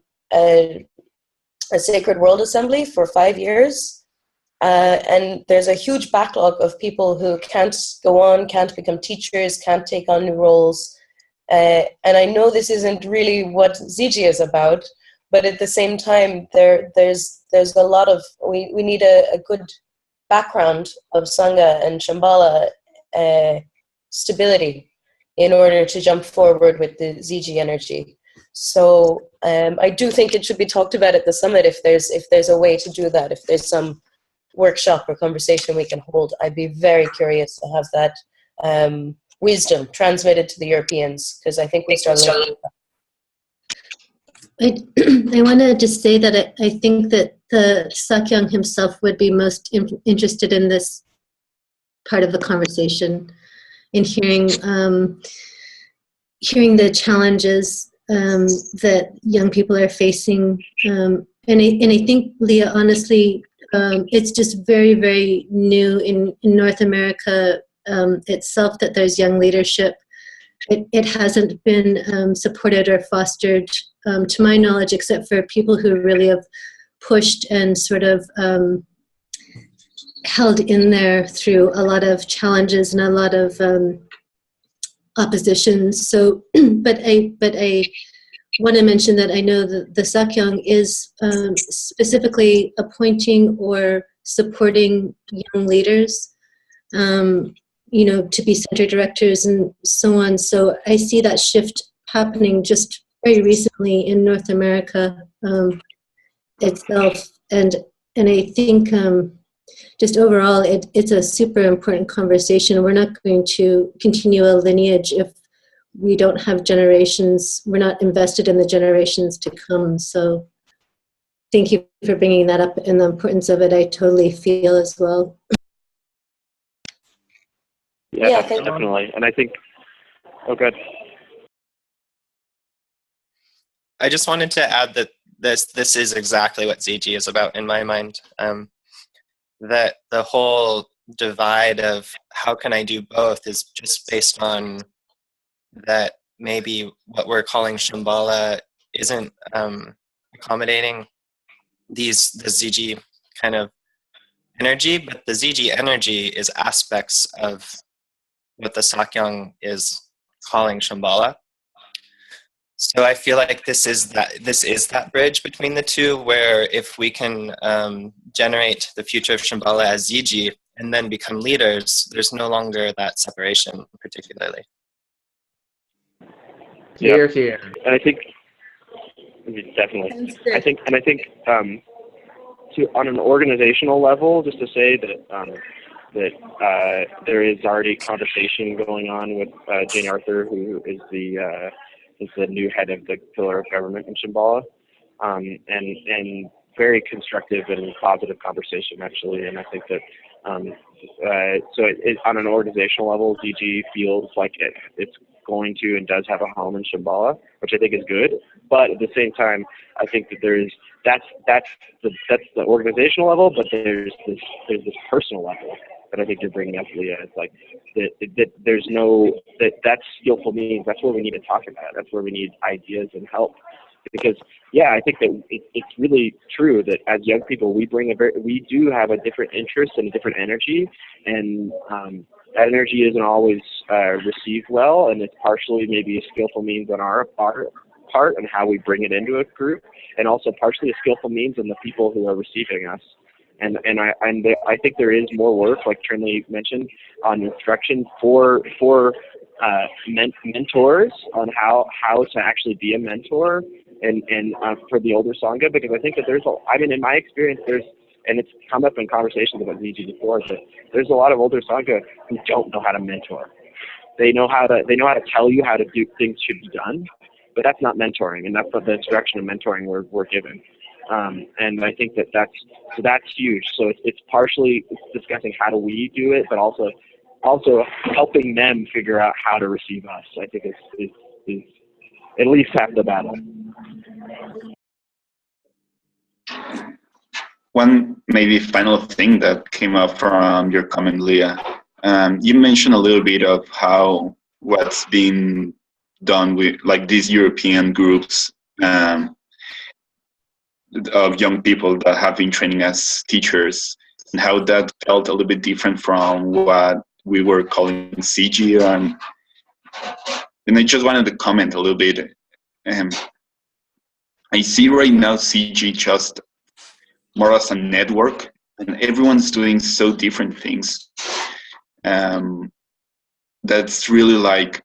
Sacred World Assembly for 5 years. And there's a huge backlog of people who can't go on, can't become teachers, can't take on new roles. And I know this isn't really what Ziji is about, but at the same time, there's a lot of, we need a good background of Sangha and Shambhala stability in order to jump forward with the Ziji energy. So I do think it should be talked about at the summit if there's a way to do that, if there's some workshop or conversation we can hold. I'd be very curious to have that wisdom transmitted to the Europeans? Because I think we started. I want to just say that I think that the Sakyong himself would be most interested in this part of the conversation, in hearing the challenges that young people are facing. And I think, Leah, honestly, it's just very, very new in North America itself that there's young leadership. It hasn't been supported or fostered, to my knowledge, except for people who really have pushed and sort of held in there through a lot of challenges and a lot of oppositions. So, but I want to mention that I know that the Sakyong is specifically appointing or supporting young leaders, to be center directors and so on. So I see that shift happening just very recently in North America itself, and I think just overall it's a super important conversation. We're not going to continue a lineage if we don't have generations, we're not invested in the generations to come. So thank you for bringing that up, and the importance of it I totally feel as well. Yeah, definitely. And I think, good. I just wanted to add that this is exactly what Ziji is about in my mind. That the whole divide of how can I do both is just based on that maybe what we're calling Shambhala isn't accommodating the Ziji kind of energy, but the Ziji energy is aspects of what the Sakyong is calling Shambhala. So I feel like this is that bridge between the two, where if we can generate the future of Shambhala as Ziji and then become leaders, there's no longer that separation particularly. Here, here. And I think, definitely. I think on an organizational level, just to say that there is already conversation going on with Jane Arthur, who is the new head of the pillar of government in Shambhala, and very constructive and positive conversation actually. And I think that on an organizational level, Ziji feels like it's going to and does have a home in Shambhala, which I think is good. But at the same time, I think that that's the organizational level, but there's this personal level that I think you're bringing up, Leah. It's like that's skillful means. That's where we need to talk about. That's where we need ideas and help. Because I think that it's really true that as young people we do have a different interest and a different energy, and that energy isn't always received well, and it's partially maybe a skillful means on our part and how we bring it into a group, and also partially a skillful means on the people who are receiving us. And I think there is more work, like Trinley mentioned, on instruction for mentors on how to actually be a mentor and for the older Sangha, because I think that in my experience, and it's come up in conversations about Ziji before, that there's a lot of older Sangha who don't know how to mentor. They know how to tell you how to do things should be done, but that's not mentoring, and that's not the instruction of mentoring we're given. And I think that's huge. So it's partially discussing how do we do it, but also helping them figure out how to receive us. I think is at least half the battle. One maybe final thing that came up from your comment, Leah. You mentioned a little bit of how what's being done with like these European groups of young people that have been training as teachers, and how that felt a little bit different from what we were calling Ziji. And I just wanted to comment a little bit. I see right now Ziji just more as a network, and everyone's doing so different things. That's really like,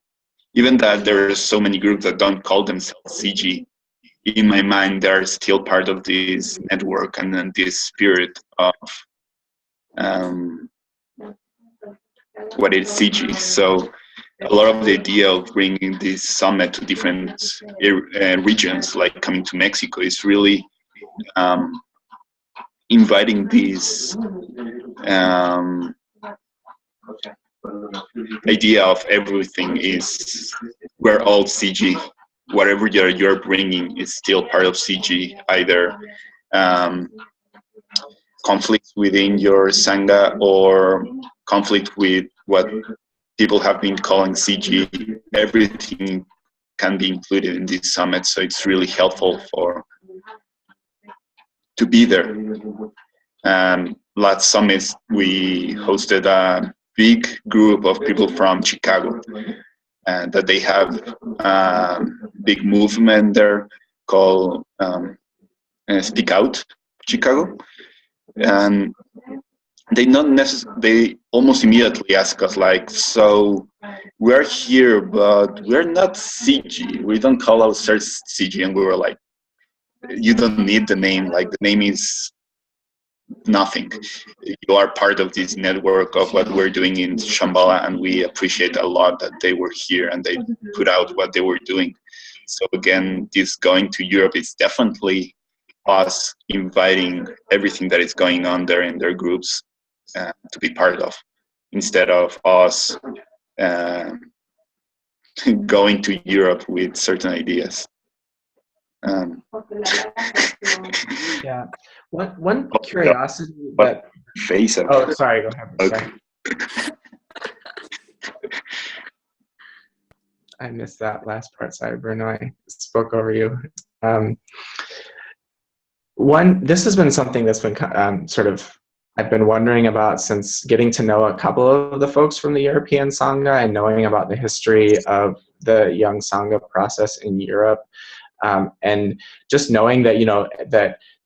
even that there are so many groups that don't call themselves Ziji, in my mind, they're still part of this network and then this spirit of what is Ziji. So a lot of the idea of bringing this summit to different regions, like coming to Mexico, is really inviting this idea of everything is, we're all CG. Whatever you're bringing is still part of CG, either conflict within your Sangha or conflict with what people have been calling CG. Everything can be included in this summit, so it's really helpful to be there. Last summit, we hosted a big group of people from Chicago, and that they have a big movement there called Speak Out Chicago, and they almost immediately ask us, like, so we're here, but we're not CG. We don't call ourselves CG, and we were like, you don't need the name. Like, the name is nothing. You are part of this network of what we're doing in Shambhala, and we appreciate a lot that they were here and they put out what they were doing. So again, this going to Europe is definitely us inviting everything that is going on there in their groups to be part of, instead of us going to Europe with certain ideas. Yeah. One curiosity that face. Oh, sorry. Go ahead. Okay. I missed that last part. Sorry, Bruno. I spoke over you. This has been something that's been sort of I've been wondering about since getting to know a couple of the folks from the European Sangha and knowing about the history of the Young Sangha process in Europe. And just knowing that,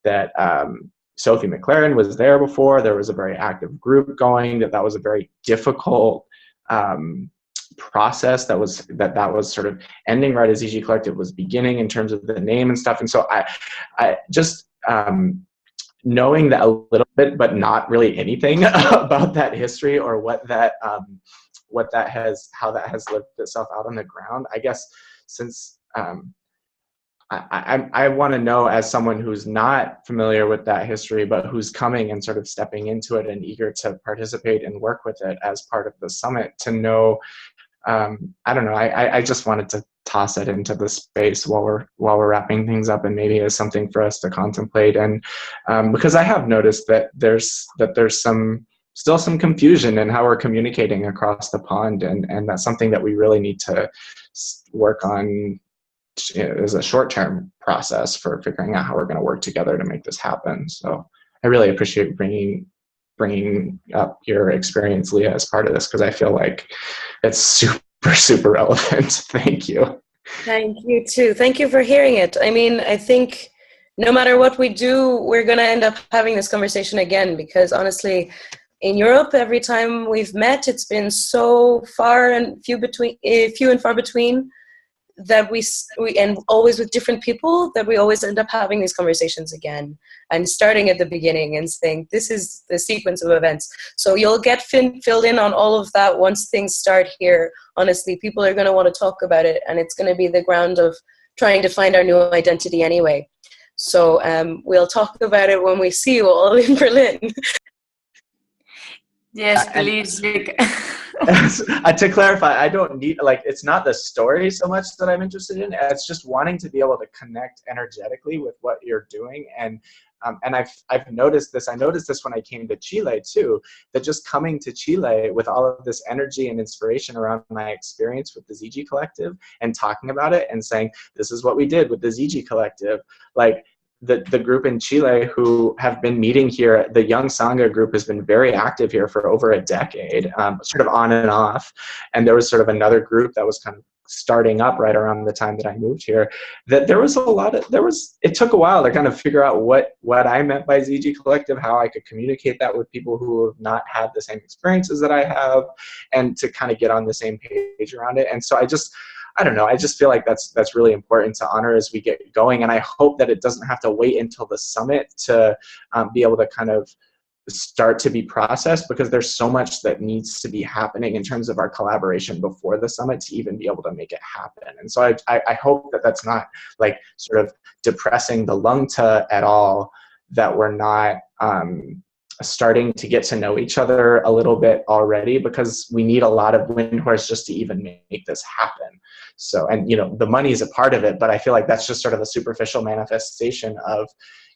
that Sophie McLaren was there before, there was a very active group going, that was a very difficult process that was sort of ending right as Ziji Collective was beginning in terms of the name and stuff. And so I just knowing that a little bit, but not really anything about that history or how that has lived itself out on the ground. I guess since I want to know, as someone who's not familiar with that history, but who's coming and sort of stepping into it and eager to participate and work with it as part of the summit, to know, I don't know, I just wanted to toss it into the space while we're wrapping things up, and maybe as something for us to contemplate. And because I have noticed that there's still some confusion in how we're communicating across the pond, and that's something that we really need to work on as a short-term process for figuring out how we're going to work together to make this happen. So I really appreciate bringing up your experience, Leah, as part of this, because I feel like it's super relevant. Thank you. Thank you too. Thank you for hearing it. I mean, I think no matter what we do, we're going to end up having this conversation again, because honestly, in Europe, every time we've met, it's been so far and few and far between, that we and always with different people, that we always end up having these conversations again and starting at the beginning and saying, this is the sequence of events. So you'll get filled in on all of that once things start here. Honestly, people are going to want to talk about it, and it's going to be the ground of trying to find our new identity anyway. So we'll talk about it when we see you all in Berlin. Yes, please. To clarify, I don't need, it's not the story so much that I'm interested in. It's just wanting to be able to connect energetically with what you're doing. And I've noticed this. I noticed this when I came to Chile too, that just coming to Chile with all of this energy and inspiration around my experience with the Ziji Collective and talking about it and saying, this is what we did with the Ziji Collective. The group in Chile who have been meeting here, the Young Sangha group has been very active here for over a decade, sort of on and off. And there was sort of another group that was kind of starting up right around the time that I moved here, that it took a while to kind of figure out what I meant by Ziji Collective, how I could communicate that with people who have not had the same experiences that I have, and to kind of get on the same page around it. And so I don't know, I just feel like that's really important to honor as we get going. And I hope that it doesn't have to wait until the summit to be able to kind of start to be processed, because there's so much that needs to be happening in terms of our collaboration before the summit to even be able to make it happen. And so I hope that that's not like sort of depressing the lungta at all, that we're not starting to get to know each other a little bit already, because we need a lot of Windhorse just to even make this happen. So, and you know, the money is a part of it, but I feel like that's just sort of a superficial manifestation of,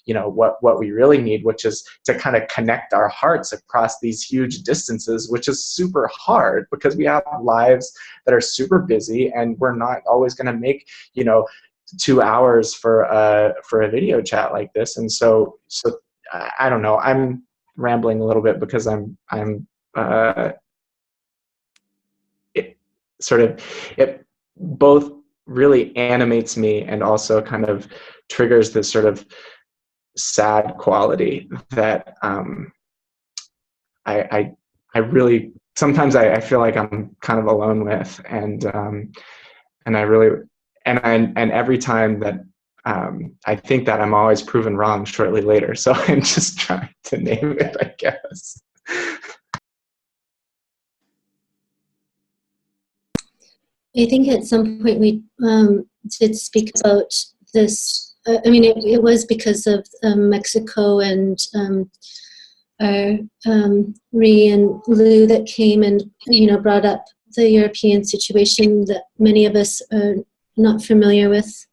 you know, what we really need, which is to kind of connect our hearts across these huge distances, which is super hard because we have lives that are super busy, and we're not always going to make, you know, 2 hours for a video chat like this. And so I don't know, I'm rambling a little bit because it both really animates me and also kind of triggers this sort of sad quality that I really sometimes I feel like I'm kind of alone with, and I really and every time that I think that, I'm always proven wrong shortly later. So I'm just trying to name it, I guess. I think at some point we did speak about this. I mean, it was because of Mexico and Ree and Lou that came and, you know, brought up the European situation that many of us are not familiar with.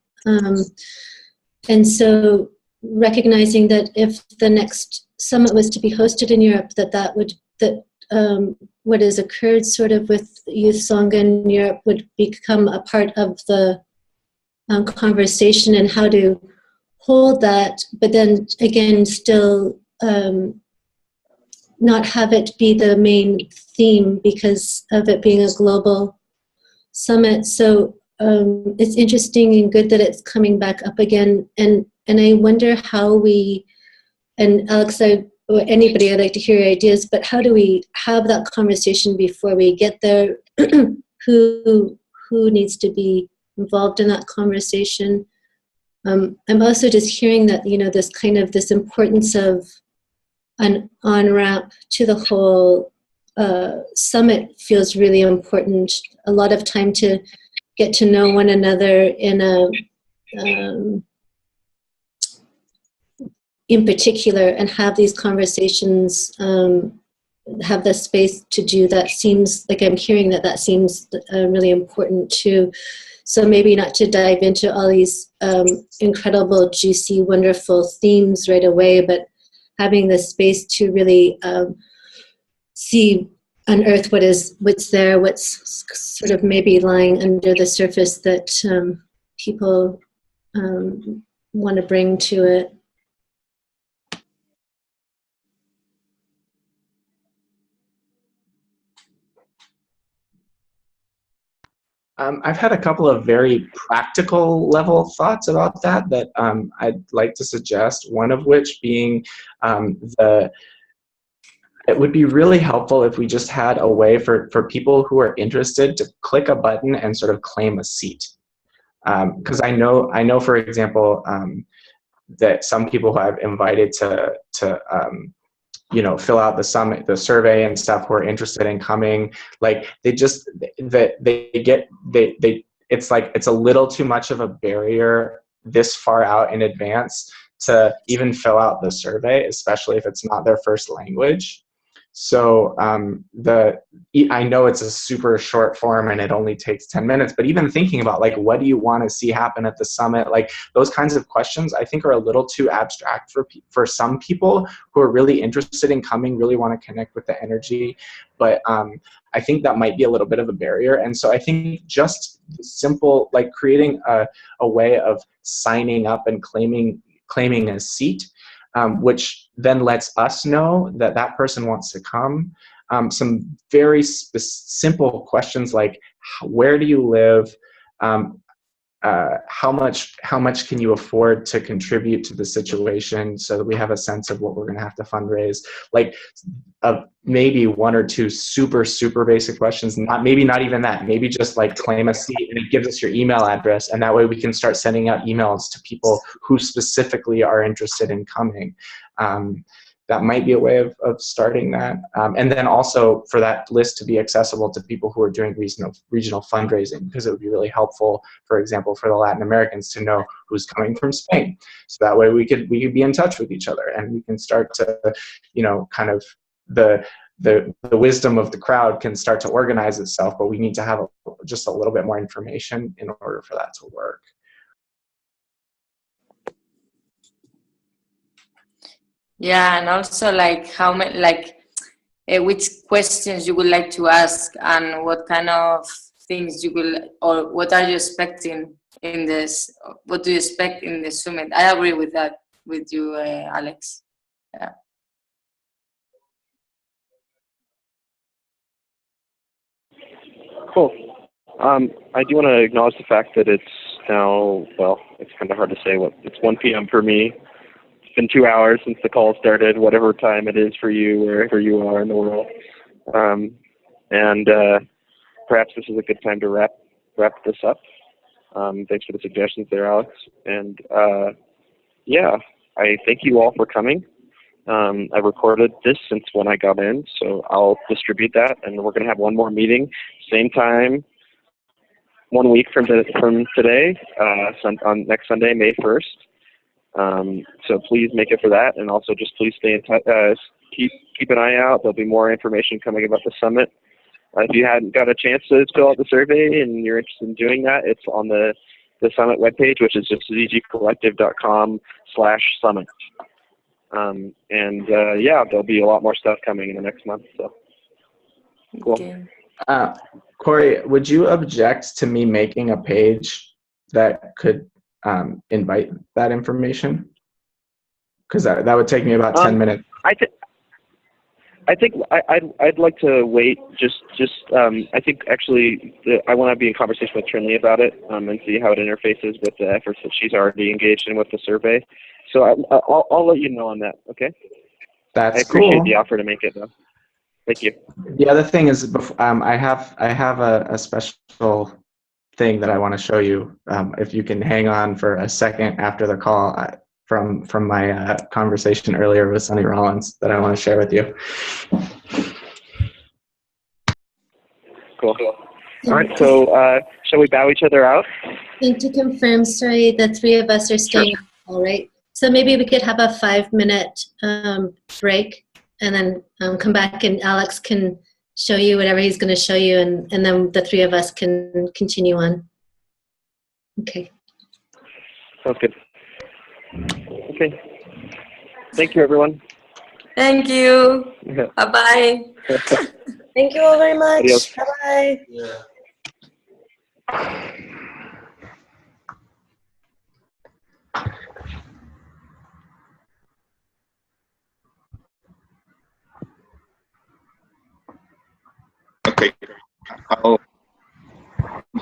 And so recognizing that if the next summit was to be hosted in Europe, what has occurred sort of with Youth Sangha in Europe would become a part of the conversation, and how to hold that, but then again still not have it be the main theme because of it being a global summit. So it's interesting and good that it's coming back up again, and I wonder how we, and Alex, or anybody, I'd like to hear your ideas, but how do we have that conversation before we get there? Who needs to be involved in that conversation? I'm also just hearing that, you know, this importance of an on-ramp to the whole summit feels really important. A lot of time to get to know one another in particular, and have these conversations, have the space to do that. Seems like I'm hearing that seems really important too. So maybe not to dive into all these incredible, juicy, wonderful themes right away, but having the space to really unearth what's there, what's sort of maybe lying under the surface that people want to bring to it. I've had a couple of very practical level thoughts about that I'd like to suggest, one of which being it would be really helpful if we just had a way for people who are interested to click a button and sort of claim a seat. Because I know, for example, that some people who I've invited to you know, fill out the survey and stuff, who are interested in coming, like it's like it's a little too much of a barrier this far out in advance to even fill out the survey, especially if it's not their first language. So I know it's a super short form and it only takes 10 minutes, but even thinking about like, what do you want to see happen at the summit? Like those kinds of questions I think are a little too abstract for some people who are really interested in coming, really want to connect with the energy. But I think that might be a little bit of a barrier. And so I think just simple, like creating a way of signing up and claiming a seat, which then lets us know that that person wants to come. Some very simple questions like, where do you live? How much can you afford to contribute to the situation, so that we have a sense of what we're going to have to fundraise? Like maybe one or two super basic questions. Maybe not even that. Maybe just like claim a seat, and it gives us your email address, and that way we can start sending out emails to people who specifically are interested in coming. that might be a way of starting that. And then also for that list to be accessible to people who are doing regional fundraising, because it would be really helpful, for example, for the Latin Americans to know who's coming from Spain. So that way we could be in touch with each other, and we can start to, you know, kind of the wisdom of the crowd can start to organize itself, but we need to have just a little bit more information in order for that to work. Yeah, and also like how many, like which questions you would like to ask, and what kind of things you will, or what are you expecting in this? What do you expect in the summit? I agree with that with you, Alex. Yeah. Cool. I do want to acknowledge the fact that it's now, well, it's kind of hard to say it's 1 p.m. for me. It's been 2 hours since the call started, whatever time it is for you, wherever you are in the world. Perhaps this is a good time to wrap this up. Thanks for the suggestions there, Alex. And yeah, I thank you all for coming. I recorded this since when I got in, so I'll distribute that, and we're going to have one more meeting, same time, 1 week from today, on next Sunday, May 1st. So please make it for that, and also just please stay in touch. Keep an eye out. There'll be more information coming about the summit. If you hadn't got a chance to fill out the survey and you're interested in doing that, it's on the summit webpage, which is just zijicollective.com/summit. Yeah, there'll be a lot more stuff coming in the next month. So cool. Okay. Corey, would you object to me making a page that could invite that information? Because that would take me about 10 minutes. I think I'd like to wait. I think actually I want to be in conversation with Trinley about it and see how it interfaces with the efforts that she's already engaged in with the survey. So I'll let you know on that. Okay. That's cool. I appreciate the offer to make it though. Thank you. The other thing is, I have a special thing that I want to show you. If you can hang on for a second after the call, from my conversation earlier with Sonny Rollins, that I want to share with you. Cool. All right. So shall we bow each other out? And to confirm, sorry, the three of us are staying on the call, right? So maybe we could have a 5-minute break, and then come back, and Alex can show you whatever he's going to show you, and then the three of us can continue on. Okay. Sounds good. Okay. Thank you, everyone. Thank you. Bye-bye. Thank you all very much. Adios. Bye-bye. Yeah. Okay.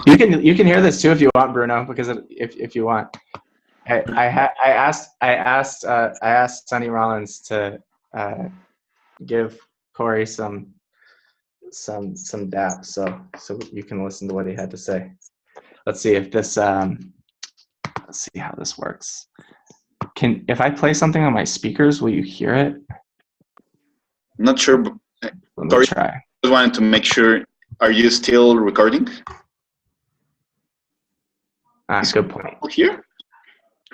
You can hear this too if you want, Bruno, because if you want. I asked Sonny Rollins to give Corey some dap, so you can listen to what he had to say. Let's see if this let's see how this works. If I play something on my speakers, will you hear it? Not sure. But Let me Corey, try. I just wanted to make sure. Are you still recording? Good point. Here?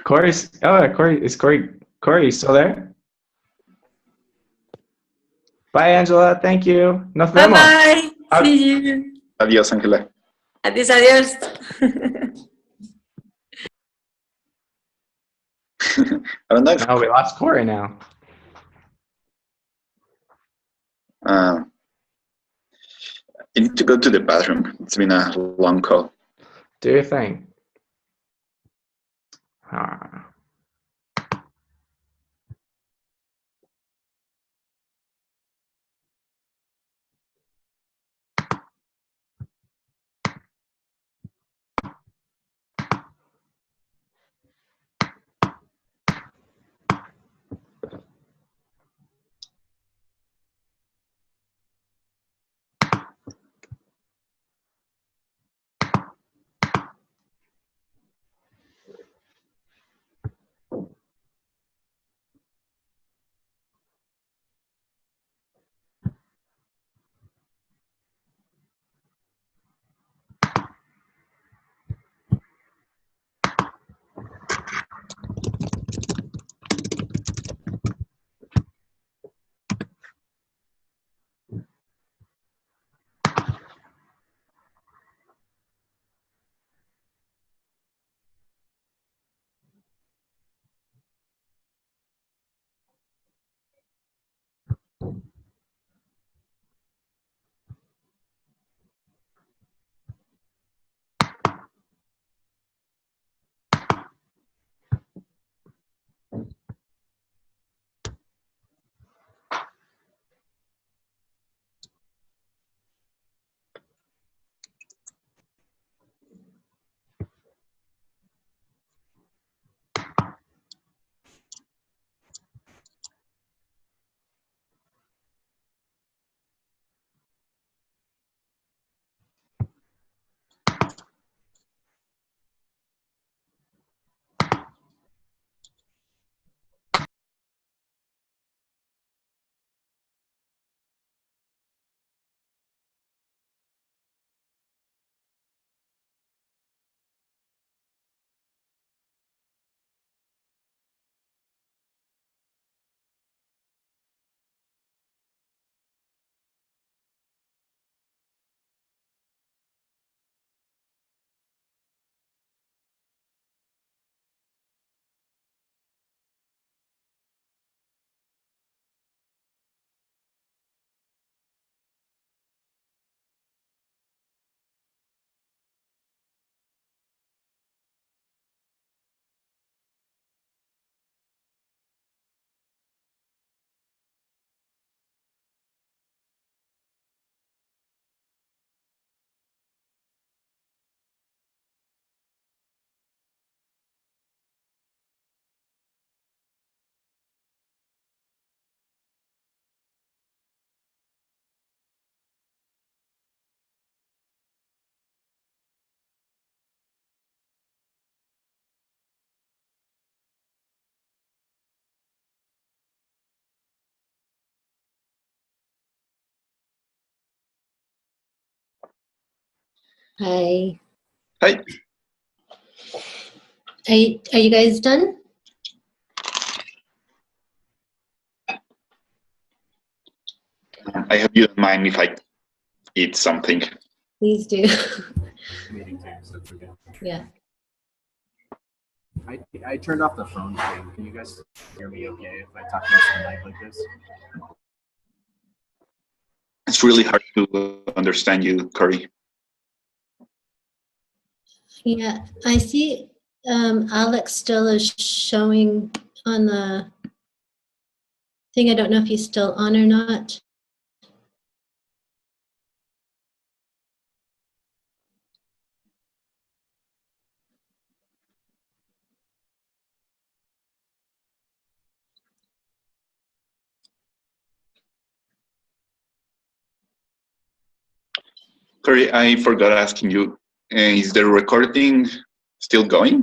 Corey, you still there? Bye, Angela. Thank you. Nos vemos. Bye-bye. See you. Adios, Angela. Adios, adios. I don't know if No, we lost Corey now. you need to go to the bathroom. It's been a long call. Do your thing. Hi. Hi. Are you guys done? I hope you don't mind if I eat something. Please do. Meeting too, so it's okay. Yeah. I turned off the phone thing. Can you guys hear me okay if I talk to the mic like this? It's really hard to understand you, Corey. Yeah, I see Alex still is showing on the thing. I don't know if he's still on or not. Corey, I forgot asking you, is the recording still going?